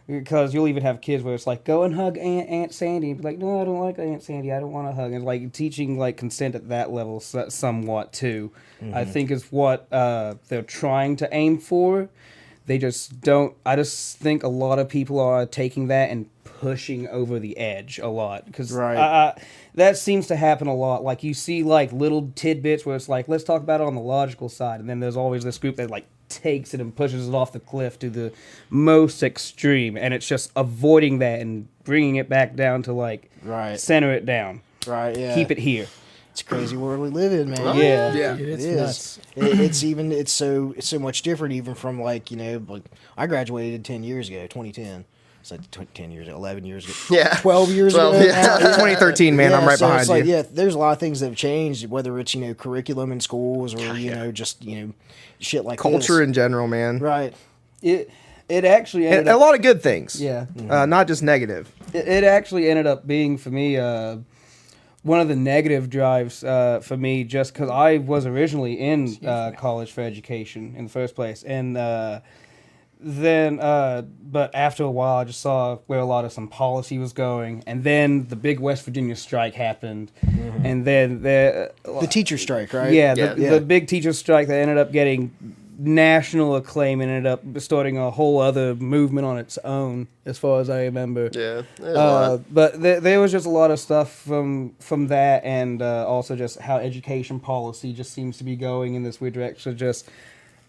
you'll even have kids where it's like, go and hug Aunt Sandy, and be like, no, I don't like Aunt Sandy, I don't want to hug, and like teaching like consent at that level somewhat too, I think is what they're trying to aim for. They just don't. I just think a lot of people are taking that and pushing over the edge a lot, because that seems to happen a lot. Like you see like little tidbits where it's like, let's talk about it on the logical side, and then there's always this group that like takes it and pushes it off the cliff to the most extreme, and it's just avoiding that and bringing it back down to like center it down, Yeah. keep it here. It's a crazy world we live in, man. Yeah. Dude, it's It is. nuts. It's so much different even from like, like I graduated 10 years ago, 2010. It's like 10 years, 11 years ago. Yeah. 12 years 12, ago. yeah. now. 2013, man. I'm right so behind it's like, you. Yeah, there's a lot of things that have changed, whether it's, curriculum in schools or, just, shit like Culture this. in general, man. Right. It actually ended And a up, lot of good things. yeah. Not just negative. It actually ended up being for me one of the negative drives for me, just because I was originally in college for education in the first place, and but after a while I just saw where a lot of some policy was going, and then the big West Virginia strike happened, and then The teacher strike, right? yeah, Yeah. the big teacher strike that ended up getting national acclaim and ended up starting a whole other movement on its own, as far as I remember. Yeah. There's a lot. But there was just a lot of stuff from that, and also just how education policy just seems to be going in this weird direction. Just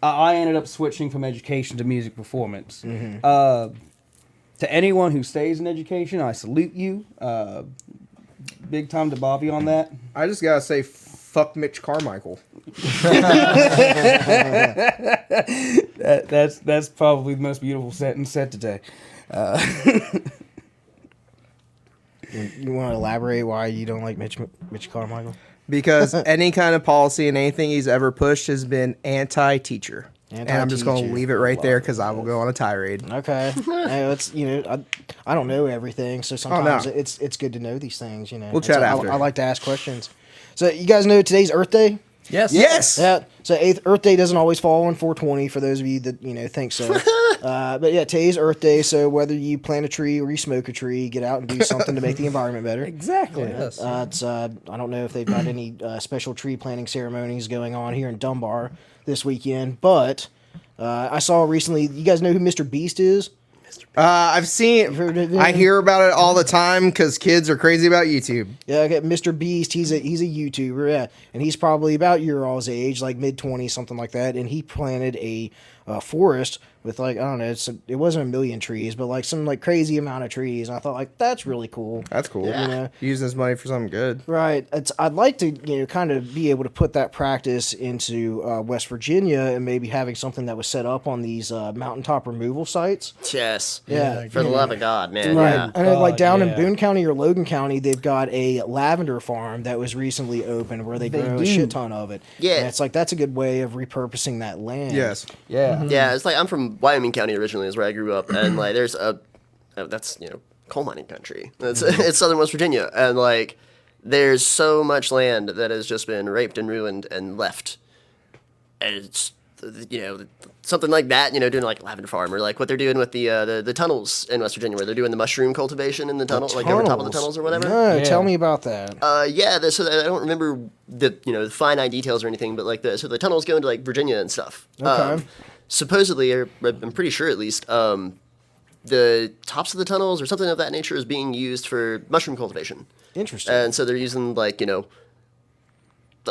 I ended up switching from education to music performance. To anyone who stays in education, I salute you. Big time to Bobby on that. I just gotta say, fuck Mitch Carmichael. That's probably the most beautiful sentence said today. You want to elaborate why you don't like Mitch Carmichael? Because any kind of policy and anything he's ever pushed has been anti-teacher. And I'm just going to Anti-teacher. leave it right there because I will go on a tirade. Okay. It's I don't know everything, so sometimes no. it's good to know these things. We'll chat after. I like to ask questions. So you guys know today's Earth Day? Yes. Yes! Yeah. So Earth Day doesn't always fall on 420 for those of you that think so. But yeah, today's Earth Day. So whether you plant a tree or you smoke a tree, get out and do something to make the environment better. Exactly. Yes. I don't know if they've got any special tree planting ceremonies going on here in Dunbar this weekend, but I saw recently. You guys know who Mr. Beast is? I've seen, heard of him? I hear about it all the time because kids are crazy about YouTube. Yeah, okay, Mr. Beast. He's a YouTuber, yeah, and he's probably about your all's age, like mid-20s, something like that. And he planted a forest with like I don't know, it wasn't a million trees, but like some like crazy amount of trees. And I thought like that's really cool. That's cool. Yeah. Using his money for something good. Right. I'd like to, kind of be able to put that practice into West Virginia and maybe having something that was set up on these mountaintop removal sites. Yes. Yeah. For the love of God, man. Right. Yeah. And then, like down in yeah. Boone County or Logan County, they've got a lavender farm that was recently opened where they grow a shit ton of it. Yeah. And it's like that's a good way of repurposing that land. Yes. Yeah. Yeah, it's like I'm from Wyoming County originally, is where I grew up, and like there's that's coal mining country. It's southern West Virginia, and like there's so much land that has just been raped and ruined and left, and it's something like that. Doing like a lavender farm or like what they're doing with the tunnels in West Virginia, where they're doing the mushroom cultivation in the tunnel, like over top of the tunnels or whatever. No, Yeah. tell me about that. So I don't remember the finite details or anything, but like so the tunnels go into like Virginia and stuff. Okay. Supposedly, or I'm pretty sure at least, the tops of the tunnels or something of that nature is being used for mushroom cultivation. Interesting. And so they're using like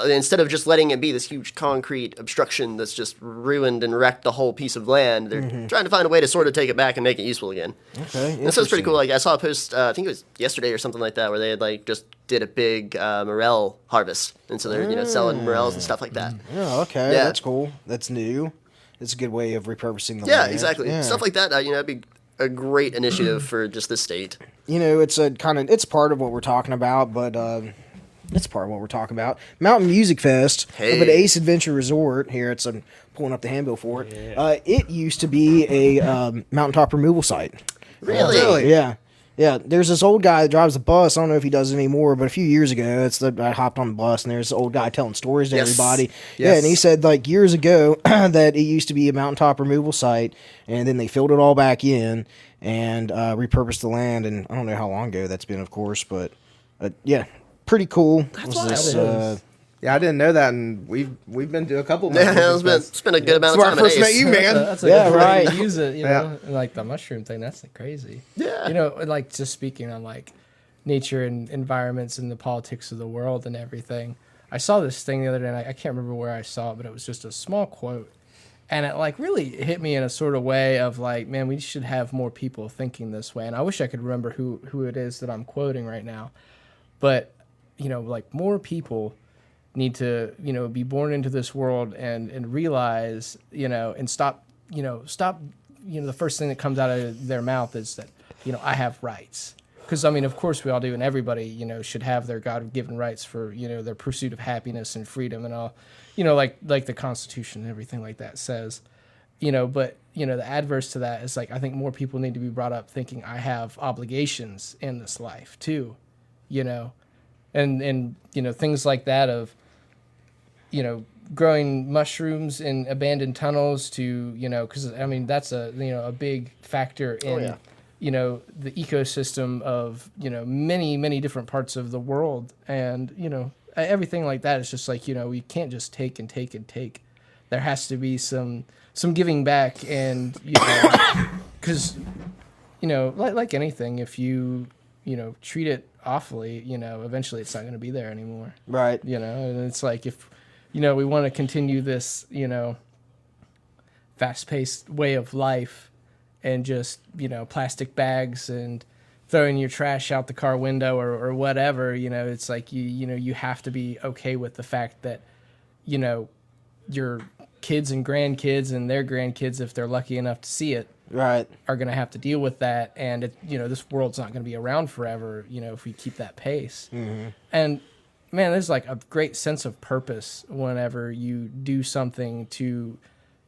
instead of just letting it be this huge concrete obstruction that's just ruined and wrecked the whole piece of land, they're trying to find a way to sort of take it back and make it useful again. Okay, And so it's pretty cool. Like, I saw a post, I think it was yesterday or something like that, where they had like just did a big morel harvest, and so they're selling morels and stuff like that. Oh, okay, Yeah. that's cool. That's new. It's a good way of repurposing the Yeah, land. exactly. Yeah. Stuff like that. That'd be a great initiative for just this state. It's it's part of what we're talking about, but it's part of what we're talking about. Mountain Music Fest up at Ace Adventure Resort. Here, I'm pulling up the handbill for it. It used to be a mountaintop removal site. Really? Yeah. Yeah, there's this old guy that drives the bus. I don't know if he does it anymore, but a few years ago, I hopped on the bus, and there's this old guy telling stories to everybody. Yeah, and he said, like, years ago, that it used to be a mountaintop removal site, and then they filled it all back in and repurposed the land, and I don't know how long ago that's been, of course, but, yeah, pretty cool. Yeah, I didn't know that, and we've been to a couple. Yeah, it's been a good amount of time. That's where I first met you, man. That's a Yeah, good way right. to use it, and, like the mushroom thing, that's crazy. Yeah. Like just speaking on like nature and environments and the politics of the world and everything. I saw this thing the other day, and I can't remember where I saw it, but it was just a small quote. And it like really hit me in a sort of way of like, man, we should have more people thinking this way. And I wish I could remember who it is that I'm quoting right now. But, like more people need to, be born into this world and realize, and stop, the first thing that comes out of their mouth is that, I have rights. Because, of course we all do, and everybody, should have their God-given rights for, their pursuit of happiness and freedom and all, like the Constitution and everything like that says. But, the adverse to that is, like, I think more people need to be brought up thinking I have obligations in this life, too, And things like that of, growing mushrooms in abandoned tunnels to, because, that's a big factor in, the ecosystem of, many, many different parts of the world. And, everything like that is just like, we can't just take and take and take. There has to be some giving back. And, because, like anything, if you, treat it awfully, eventually it's not going to be there anymore. Right. And it's like if, we want to continue this, fast-paced way of life and just, plastic bags and throwing your trash out the car window or whatever, it's like you have to be okay with the fact that, your kids and grandkids and their grandkids, if they're lucky enough to see it, Right. are going to have to deal with that. And, this world's not going to be around forever, if we keep that pace. Mm-hmm. And, man, there's like a great sense of purpose whenever you do something to,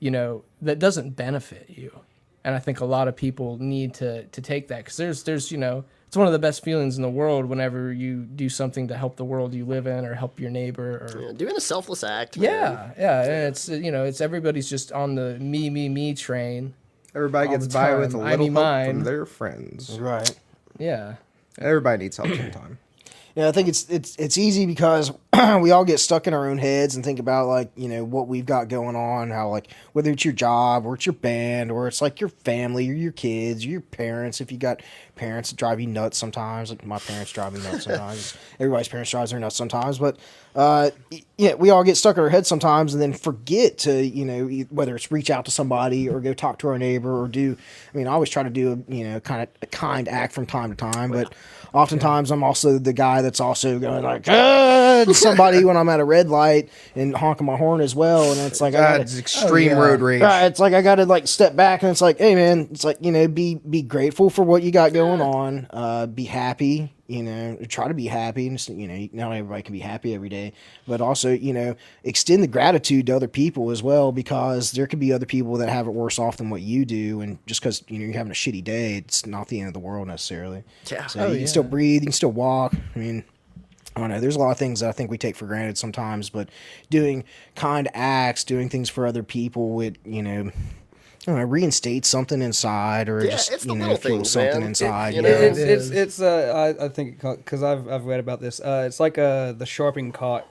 that doesn't benefit you. And I think a lot of people need to take that because there's it's one of the best feelings in the world whenever you do something to help the world you live in or help your neighbor or doing a selfless act. Man. Yeah. And it's it's everybody's just on the me train. Everybody all gets the by time. with a I little need help mine. from their friends. Right. Yeah. Everybody needs help sometime. Yeah, I think it's easy because we all get stuck in our own heads and think about like, what we've got going on, how like whether it's your job or it's your band or it's like your family or your kids or your parents, if you got parents that drive you nuts sometimes, like my parents drive me nuts sometimes. Everybody's parents drives their nuts sometimes, but yeah, we all get stuck in our heads sometimes and then forget to, whether it's reach out to somebody or go talk to our neighbor or I always try to do a kind act from time to time, but oftentimes I'm also the guy that's also going like, to somebody when I'm at a red light and honking my horn as well. And it's like, It's extreme road rage. it's like, I got to like step back and it's like, hey man, it's like, be grateful for what you got going on. Be happy, try to be happy. And, not everybody can be happy every day, but also, extend the gratitude to other people as well, because there could be other people that have it worse off than what you do. And just because, you're having a shitty day, it's not the end of the world necessarily. Yeah. So you can still breathe, you can still walk. I don't know. There's a lot of things that I think we take for granted sometimes, but doing kind acts, doing ththings for other people, it, reinstate something inside, or just it's the little feel things, something man. inside. It's I think because I've read about this. It's like the shopping cart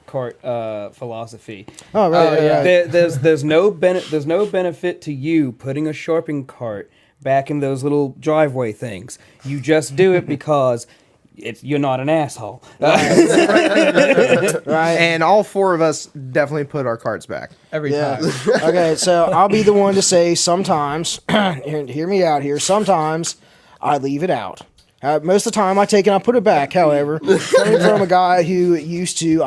philosophy. Oh right, yeah. There's no benefit to you putting a shopping cart back in those little driveway things. You just do it because you're not an asshole. Right. And all 4 of us definitely put our cards back. Every Yeah. time. Okay, so I'll be the one to say sometimes, hear me out here, sometimes I leave it out. Most of the time I take it and I put it back. However, coming from a guy who I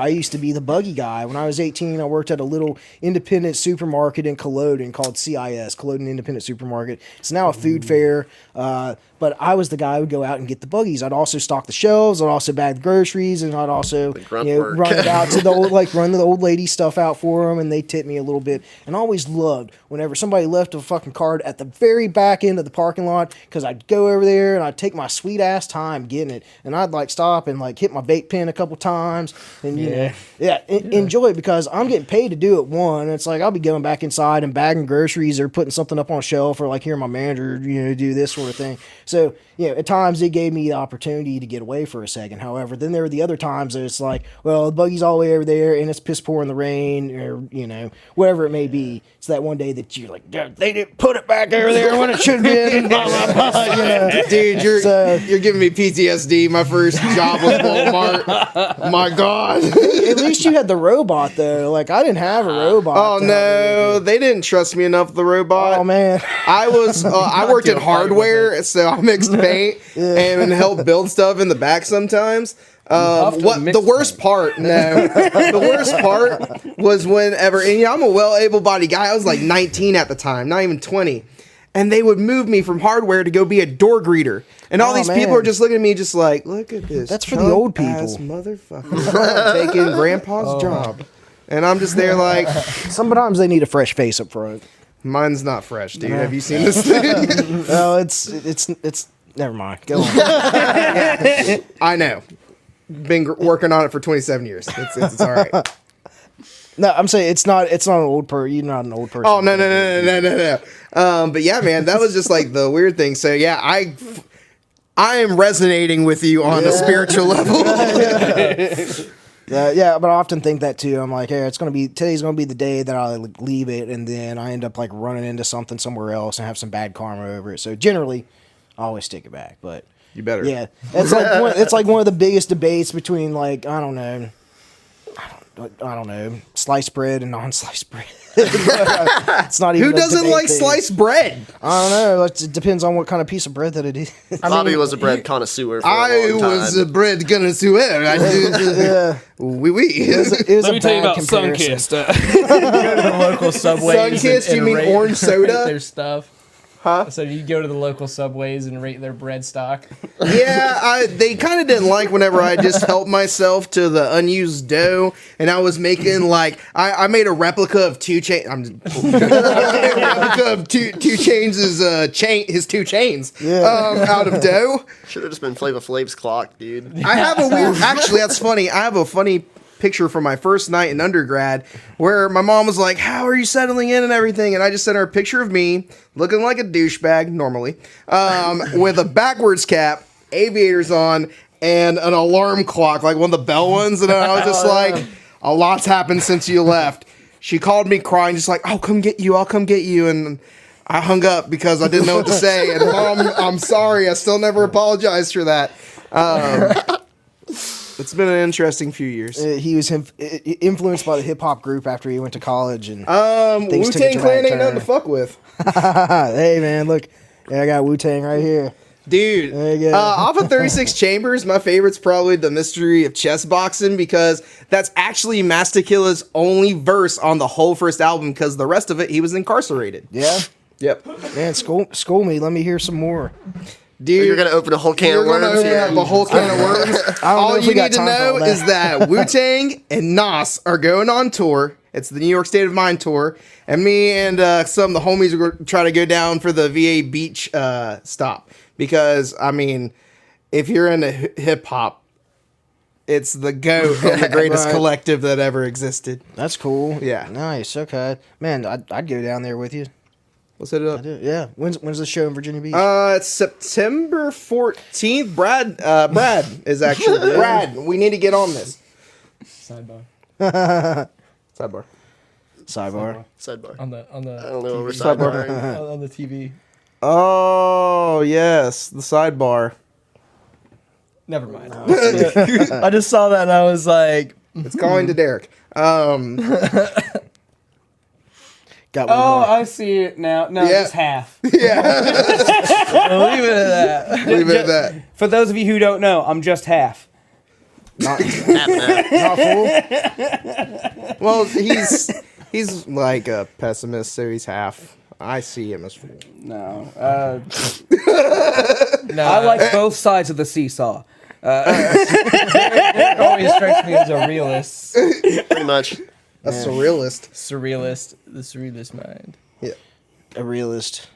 used to be the buggy guy. When I was 18, I worked at a little independent supermarket in Culloden called CIS, Culloden Independent Supermarket. It's now a food fair. But I was the guy who would go out and get the buggies. I'd also stock the shelves. I'd also bag the groceries, and I'd also grunt work. run it out to the run the old lady stuff out for them, and they tip me a little bit. And I always loved whenever somebody left a fucking card at the very back end of the parking lot, because I'd go over there and I'd take my sweet ass time getting it, and I'd stop and hit my vape pen a couple times, and enjoy it, because I'm getting paid to do it. One, it's I'll be going back inside and bagging groceries or putting something up on a shelf, or hearing my manager do this sort of thing. So, at times it gave me the opportunity to get away for a second. However, then there were the other times that it's well, the buggy's all the way over there and it's piss poor in the rain, or, whatever it may be. It's that one day that you're they didn't put it back over there when it should have been. Blah, blah, blah, Dude, you're giving me PTSD. My first job was Walmart. My God. At least you had the robot, though. I didn't have a robot. Oh, no. They didn't trust me enough with the robot. Oh, man. I worked in hardware, so I mixed paint and helped build stuff in the back sometimes. The worst part was whenever, and I'm a able-bodied guy. I was 19 at the time, not even 20. And they would move me from hardware to go be a door greeter. And all these people are just looking at me just look at this. That's for the old people. Motherfucker taking grandpa's job. And I'm just there Sometimes they need a fresh face up front. mine's not fresh, dude. Have you seen this thing? Well, it's never mind. Go on. I know. Been working on it for 27 years. It's all right. No, I'm saying it's not an old person. You're not an old person. Oh, no. But yeah, man, that was just the weird thing. So yeah, I am resonating with you on a spiritual level. Yeah, but I often think that too. I'm hey, today's gonna be the day that I leave it, and then I end up running into something somewhere else and have some bad karma over it. So generally, I always stick it back. But You better. yeah, it's one of the biggest debates between I don't know, sliced bread and non-sliced bread. It's not even. Who doesn't like sliced bread? I don't know. It depends on what kind of piece of bread that it is. Bobby was a bread connoisseur for a I long time. was a bread connoisseur. Yeah. Oui. It was Let a me tell you bad about comparison. Sunkist. Go to the local subways. Sunkist, you mean rate orange soda? their stuff. Huh? So you go to the local subways and rate their bread stock. Yeah, they kind of didn't like whenever I just helped myself to the unused dough, and I was making I made a replica of 2 Chainz. I made a replica of 2 Chainz' his 2 chains out of dough. Should have just been Flava Flav's clock, dude. I have a weird. Actually, that's funny. I have a funny picture from my first night in undergrad where my mom was like, "How are you settling in and everything?" And I just sent her a picture of me looking like a douchebag normally, with a backwards cap, aviators on, and an alarm clock, like one of the bell ones. And I was just a lot's happened since you left. She called me crying, just I'll come get you. And I hung up because I didn't know what to say. And Mom, I'm sorry. I still never apologized for that. It's been an interesting few years. He was influenced by the hip hop group after he went to college, and things took a Wu-Tang Clan dramatic ain't nothing to turn. fuck with. Hey man, look, I got Wu-Tang right here. Dude, There you go. off of 36 Chambers, my favorite's probably The Mystery of Chess Boxing, because that's actually Mastikilla's only verse on the whole first album, because the rest of it, he was incarcerated. Yeah, Yep. man, school me. Let me hear some more. Dude, You're gonna open a whole can you're of gonna worms open here. up a whole can of worms. I don't know All if you we got need to time for know all that. is that Wu-Tang and Nas are going on tour. It's the New York State of Mind tour. And me and some of the homies are going to try to go down for the VA Beach stop. Because, I mean, if you're into hip-hop, it's the GOAT and the greatest Right. collective that ever existed. That's cool. Yeah. Nice. Okay, man, I'd go down there with you. Let's hit it up. Yeah. When's the show in Virginia Beach? It's September 14th. Brad is actually Brad. We need to get on this. Sidebar. Sidebar. Sidebar. Sidebar. On the I don't know what we're Sidebar. sidebarring. on the TV. Oh yes, the sidebar. Never mind. I just saw that and I was like, It's calling to Derek. Got one Oh, more. I see it now. No, Yeah. just half. Yeah, we'll leave it at that. leave it at that. For those of you who don't know, I'm just half. Not Nah. full. Well, he's like a pessimist, so he's half. I see him as full. No. No, I like both sides of the seesaw. it always strikes me as a realist. Pretty much. A surrealist. Surrealist. The surrealist mind. Yeah. A realist.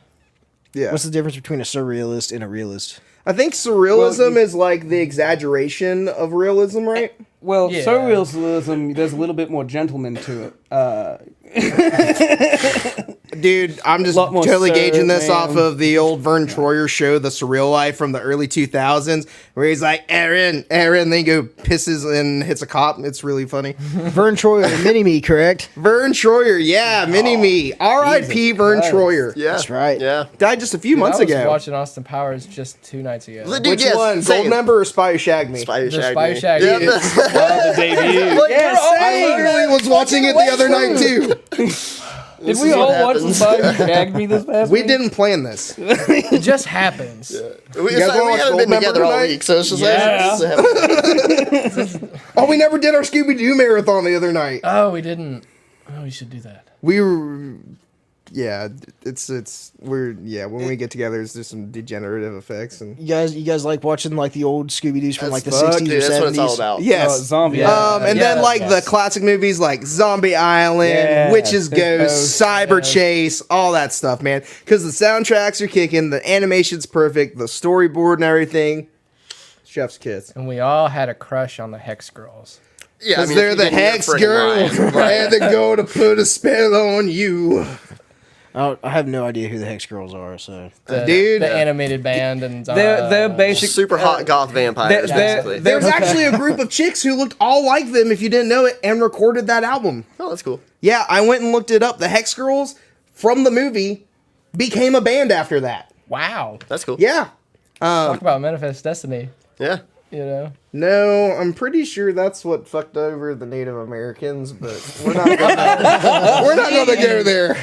Yeah. What's the difference between a surrealist and a realist? I think surrealism is like the exaggeration of realism, right? Well, Yeah. surrealism, there's a little bit more gentleman to it. Dude, I'm just Lot more totally sir, gauging this ma'am. off of the old Vern Troyer show, The Surreal Life from the early 2000s, where he's like, Aaron, then he go pisses and hits a cop. It's really funny. Vern Troyer, Mini-Me, correct? Vern Troyer, yeah, Mini-Me. R.I.P. Vern Christ. Troyer. Yeah. That's right. Yeah. Died just a few months I was ago. watching Austin Powers just 2 nights ago. Dude, Which yes, one? same. Gold Member or Spy Who Shagged Me? Spy Who The Shagged Spy Me. Who Shagged Yeah, Me. the- the debut. Like, Yes, you're I all- literally was watching it the other night too. Did This we is what all watch the happens. Spy Who Shagged Me this past We week? didn't plan this. It just happens. We, guys so wanna we watch haven't been Goldmember together all tonight? week, so it's just Yeah. Oh, we never did our Scooby-Doo Marathon the other night. Oh, we didn't. Oh, we should do that. We were, yeah, when we get together, there's some degenerative effects and You guys like watching like the old Scooby-Doo's from like the Fuck, 60s dude, or that's 70s? what it's all about. yes, Zombie. and then Yeah, like yes. the classic movies like Zombie Island, Yeah, Witches Big Ghost, Ghost, Cyber yes. Chase, all that stuff, man. Because the soundtracks are kicking, the animation's perfect, the storyboard and everything. Chef's kiss. And we all had a crush on the Hex Girls. Yeah, Because if they're you the didn't, you're Hex freaking Girls, lying. and they go to put a spell on you. I have no idea who the Hex Girls are, so. Dude. The animated band and They're basic. Super hot goth vampires, basically. There was actually a group of chicks who looked all like them, if you didn't know it, and recorded that album. Oh, that's cool. Yeah, I went and looked it up. The Hex Girls from the movie became a band after that. Wow. That's cool. Yeah. Talk about Manifest Destiny. Yeah. You know? No, I'm pretty sure that's what fucked over the Native Americans, but we're not gonna, we're not gonna go there.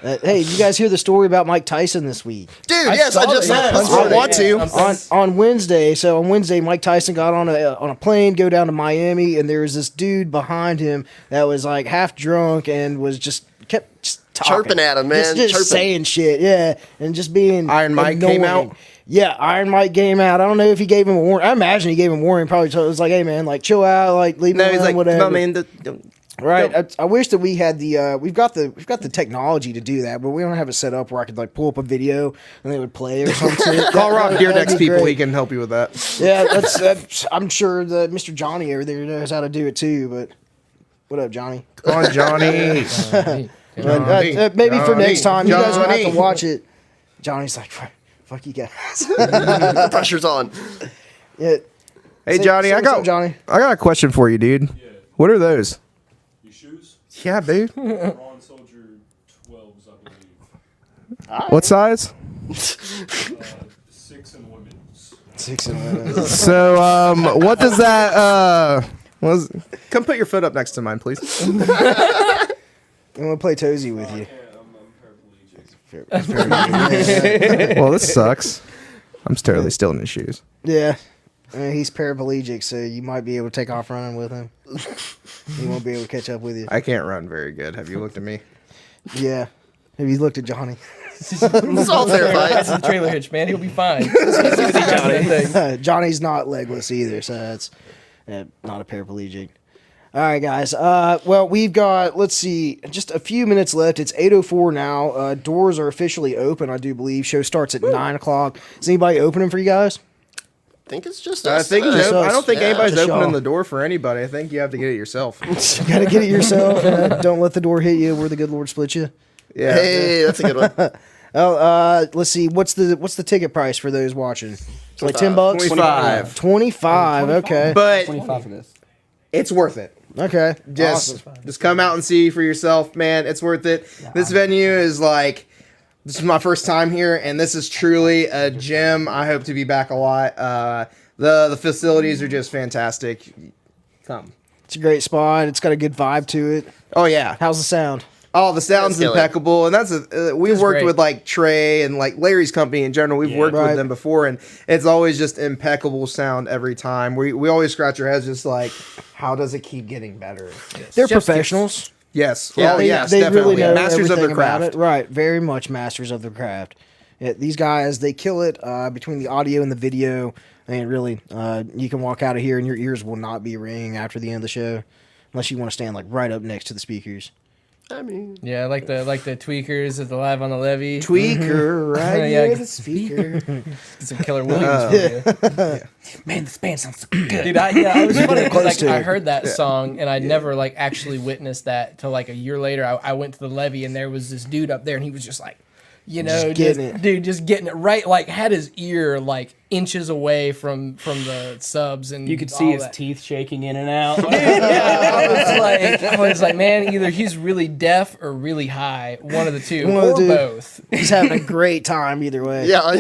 Hey, did you guys hear the story about Mike Tyson this week? Dude, yes, I saw just that. saw I it. want to. On Wednesday, Mike Tyson got on a plane, go down to Miami, and there was this dude behind him that was like half drunk and was kept talking. Chirping at him, man. Just Chirping. saying shit, yeah, and just being Iron Mike came annoying. out? Yeah, Iron Mike came out. I don't know if he gave him a warning. I imagine he gave him a warning. Probably told, it was like, "Hey man, like chill out, like leave me No, alone, he's like, whatever." no, man. Right. I wish that we had the we've got the technology to do that, but we don't have it set up where I could like pull up a video and they would play or something. Call Rob Deer That'd next be people. great. He can help you with that. Yeah, that's I'm sure that Mr. Johnny over there knows how to do it too. But what up, Johnny? Come on, Johnny. Maybe for next time, you guys don't have Johnny. to watch it. Johnny's like, fuck you guys. The pressure's on. Yeah. Hey, Say- Johnny, say I what's got up, Johnny. I got a question for you, dude. What are those? Your shoes? Yeah, dude. Ron Soldier 12s, I believe. What size? 6 and women's. 6 and 11. So, what does that? Come put your foot up next to mine, please. I'm gonna play Tozy with you. Yeah, I'm paraplegic. Well, this sucks. I'm totally still in his shoes. Yeah. He's paraplegic, so you might be able to take off running with him. He won't be able to catch up with you. I can't run very good. Have you looked at me? Yeah. Have you looked at Johnny? It's all terrifying. That's the trailer hitch, man. He'll be fine. Johnny. Johnny's not legless either, so that's not a paraplegic. All right, guys. Well, we've got, let's see, just a few minutes left. It's 8:04 now. Doors are officially open, I do believe. Show starts at 9 o'clock. Is anybody opening for you guys? I think it's just I us. think Just I us. don't think Yeah, anybody's just opening y'all. the door for anybody. I think you have to get it yourself. You got to get it yourself. Don't let the door hit you where the good Lord split you. Yeah. Hey, that's a good one. Oh, let's see. What's the ticket price for those watching? It's like $10. 25. 25. Okay. But 25 for this. it's worth it. Okay. Just Awesome. just come out and see for yourself, man. It's worth it. This venue is like This is my first time here, and this is truly a gym. I hope to be back a lot. The facilities are just fantastic. Come. It's a great spot. It's got a good vibe to it. Oh yeah. How's the sound? Oh, the sound's That's killer. impeccable, and that's we've worked great. with like Trey and like Larry's company in general. We've worked Right. with them before, and it's always just impeccable sound every time. We always scratch our heads, just like, how does it keep getting better? They're Chef's professionals. Yes, Yeah, oh They, yes, they definitely really know masters of their everything about craft. it. Right, very much masters of their craft. Yeah, these guys, they kill it between the audio and the video. And really, you can walk out of here and your ears will not be ringing after the end of the show, unless you want to stand like right up next to the speakers. I mean, Yeah, like the tweakers at the Live on the Levee. Tweaker, right Yeah, near the speaker. Some Killer Williams for you. Man, this band sounds so good. Dude, it was funny Close because to I it. heard that song and I never like actually witnessed that till like a year later. I went to the levee and there was this dude up there and he was just like, you know, getting it. dude, just getting it right. Like had his ear like inches away from the subs and You could see all his that. teeth shaking in and out. I was like, man, either he's really deaf or really high, one of the two, One of the or two. both. He's having a great time either way. yeah, one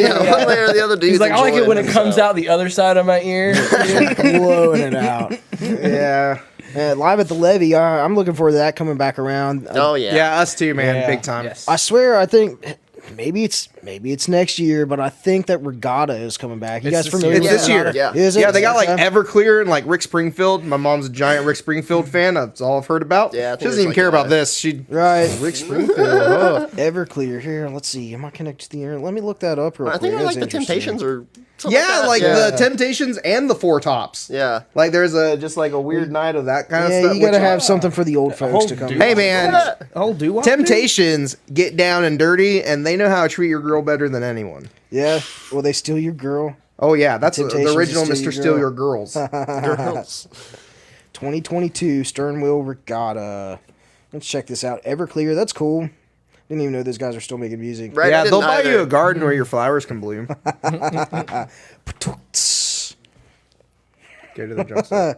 way or the other. Dude's He's like, I like it when it enjoying comes out the other side of my ear. Blowing it out. Yeah, Live at the Levee, I'm looking forward to that coming back around. Oh yeah. yeah, us too, man, Yeah. big time. Yes. I swear, I think maybe it's next year, but I think that Regatta is coming back. You It's guys this familiar year. with It's this year. Regatta? Yeah. Is it? Yeah, they got like Okay. Everclear and like Rick Springfield. My mom's a giant Rick Springfield fan. That's all I've heard about. Yeah, I think she doesn't there's, even like, care about a- this. She Right. Rick Springfield. Oh. Everclear. Here, let's see. Am I connected to the internet? Let me look that up real I quick. think they're like That's the interesting. Temptations or something Yeah, that. like yeah. the Temptations and the Four Tops. Yeah. Like there's a just like a weird night of that kind of Yeah, stuff. you got to which- have something for the old folks to come. Hey man, Oh, do I? Temptations get down and dirty, and they know how to treat your girl better than anyone. Yeah. Will they steal your girl? Oh yeah, that's the Temptations original to Steal Mr. Your Steal Girl. Your Girls. Girls. 2022 Sternwheel Regatta. Let's check this out. Everclear. That's cool. Didn't even know those guys are still making music. Right. I Yeah, they'll didn't buy you either. a garden where your flowers can bloom. Go to the junk site.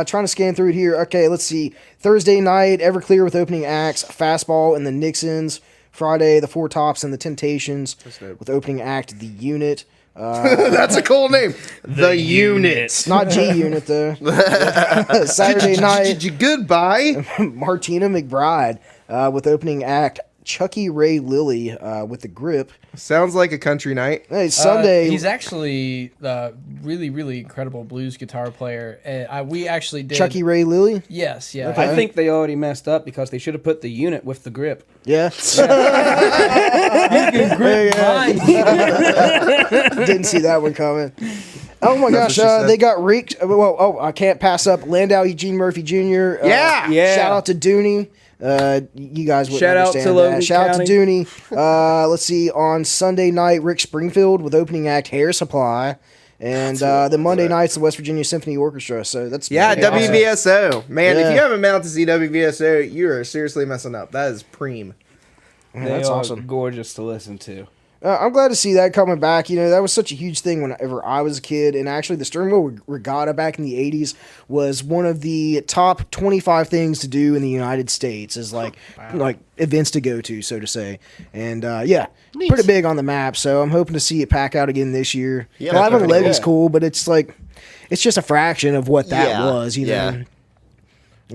Trying to scan through it here. Okay, let's see. Thursday night, Everclear with opening acts, Fastball and the Nixons. Friday, the Four Tops and the Temptations dope. with opening act, The Unit. That's a cool name. The Unit. Not G Unit though. Saturday night, Goodbye. Martina McBride with opening act, Chucky Ray Lilly with The Grip. Sounds like a country night. Hey, Sunday. He's actually really, really incredible blues guitar player. And we actually did. Chucky Ray Lilly. Yes, yeah. Okay. I think they already messed up because they should have put the unit with the grip. Yeah. Mine. Didn't see that one coming. Oh my gosh, what she said. they got Reek. Well, I can't pass up Landau Eugene Murphy Jr. Yeah. Yeah. Shout out to Dooney. You guys wouldn't Shout out understand to that. Logan Shout out to County. Dooney. Let's see. On Sunday night, Rick Springfield with opening act Hair Supply. And then Monday night's the West Virginia Symphony Orchestra. So that's Yeah, pretty awesome. WVSO. Man, Yeah. if you haven't been out to see WVSO, you are seriously messing up. That is preem. Yeah, They that's are awesome. gorgeous to listen to. I'm glad to see that coming back. You know, that was such a huge thing whenever I was a kid. And actually, the Sternwheel Regatta back in the 80s was one of the top 25 things to do in the United States as like events to go to, so to say. And yeah, Neat. pretty big on the map. So I'm hoping to see it pack out again this year. Yeah, Live on the definitely. Levee's cool, but it's like, it's just a fraction of what that Yeah, was, you yeah. know?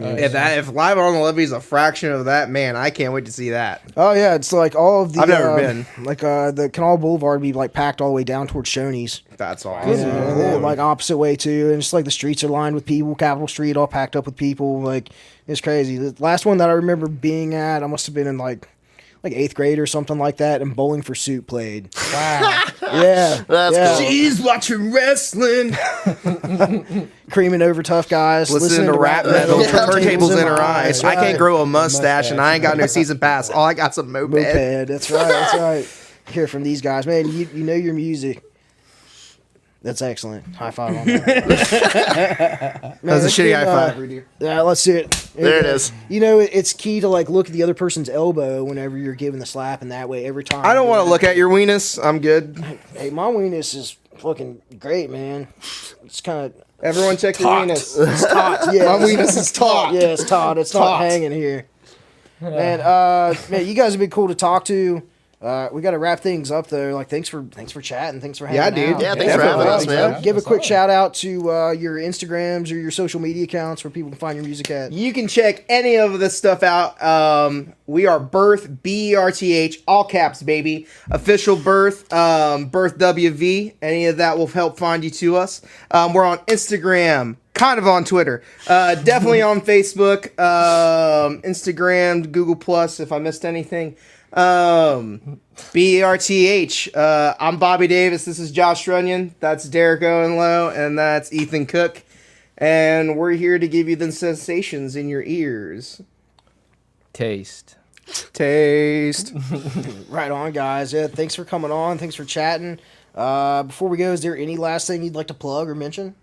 If Live on the Levee is a fraction of that, man, I can't wait to see that. Oh, yeah, it's like all of the. I've never been. Like the Canal Boulevard be like packed all the way down towards Shoney's. That's Yeah, awesome. and then, like opposite way too, and just like the streets are lined with people. Capitol Street all packed up with people. Like it's crazy. The last one that I remember being at, I must have been in like 8th grade or something like that, and Bowling for Soup played. Wow. Yeah, That's yeah. cool. She's watching wrestling, Creaming over tough guys, listening to rap metal, turntables in her eyes. I Right. can't grow a mustache, and I ain't got no season pass. All I got's a moped. Moped. That's right. That's right. Hear from these guys, man. You know your music. That's excellent. High five on that. That's a shitty high five. Yeah, let's see it. There it is. You know, it's key to like look at the other person's elbow whenever you're giving the slap, and that way every time. I don't you want do to look at your weenus. I'm good. that- Hey, my weenus is fucking great, man. It's kind of Everyone check your weenus. it's taut. Yeah, My weenus is taut. Yeah, it's taut. It's not Taut. hanging here. Man, man, you guys have been cool to talk to. We got to wrap things up though. Like, thanks for chatting. Thanks for hanging Yeah, dude. out. Yeah, thanks for having us, Definitely. man. Give a quick shout out to your Instagrams or your social media accounts where people can find your music at. You can check any of this stuff out. We are BERTH, BERTH, all caps, baby. Official BERTH, berthwv. Any of that will help find you to us. We're on Instagram, kind of on Twitter, definitely on Facebook, Instagram, Google Plus. If I missed anything, BERTH. I'm Bobby Davis. This is Josh Runyon. That's Derek Owenlow, and that's Ethan Cook. And we're here to give you the sensations in your ears. Taste. Taste. Right on, guys. Yeah, thanks for coming on. Thanks for chatting. Before we go, is there any last thing you'd like to plug or mention?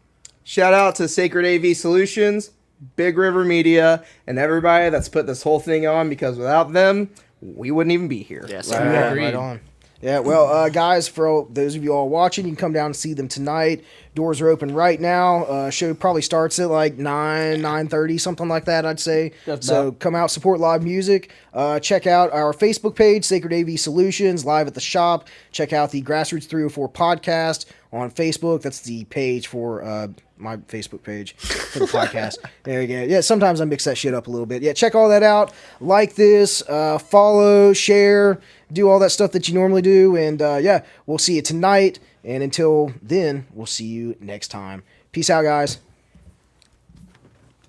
Shout out to Sacred AV Solutions, Big River Media, and everybody that's put this whole thing on, because without them, we wouldn't even be here. Yes, Right, sir. Agreed. right on. Yeah, well, guys, for those of you all watching, you can come down and see them tonight. Doors are open right now. Show probably starts at like 9:30, something like that, I'd say. Just So about. come out, support live music. Check out our Facebook page, Sacred AV Solutions, live at the shop. Check out the Grassroots 304 podcast on Facebook. That's the page for my Facebook page for the podcast. There you go. Yeah, sometimes I mix that shit up a little bit. Yeah, check all that out. Like this, follow, share, do all that stuff that you normally do. And yeah, we'll see you tonight. And until then, we'll see you next time. Peace out, guys.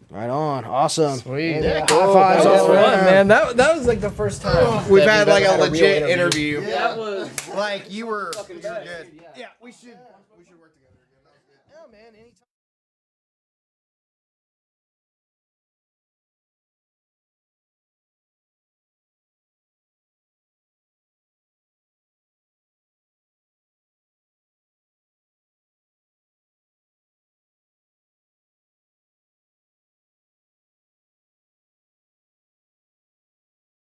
Right on. Awesome. Sweet. And, Yeah, high fives That was all fun, around. man. That was like the first time We've that had like ever a had real legit interview. That was Like you were good. Yeah, we should.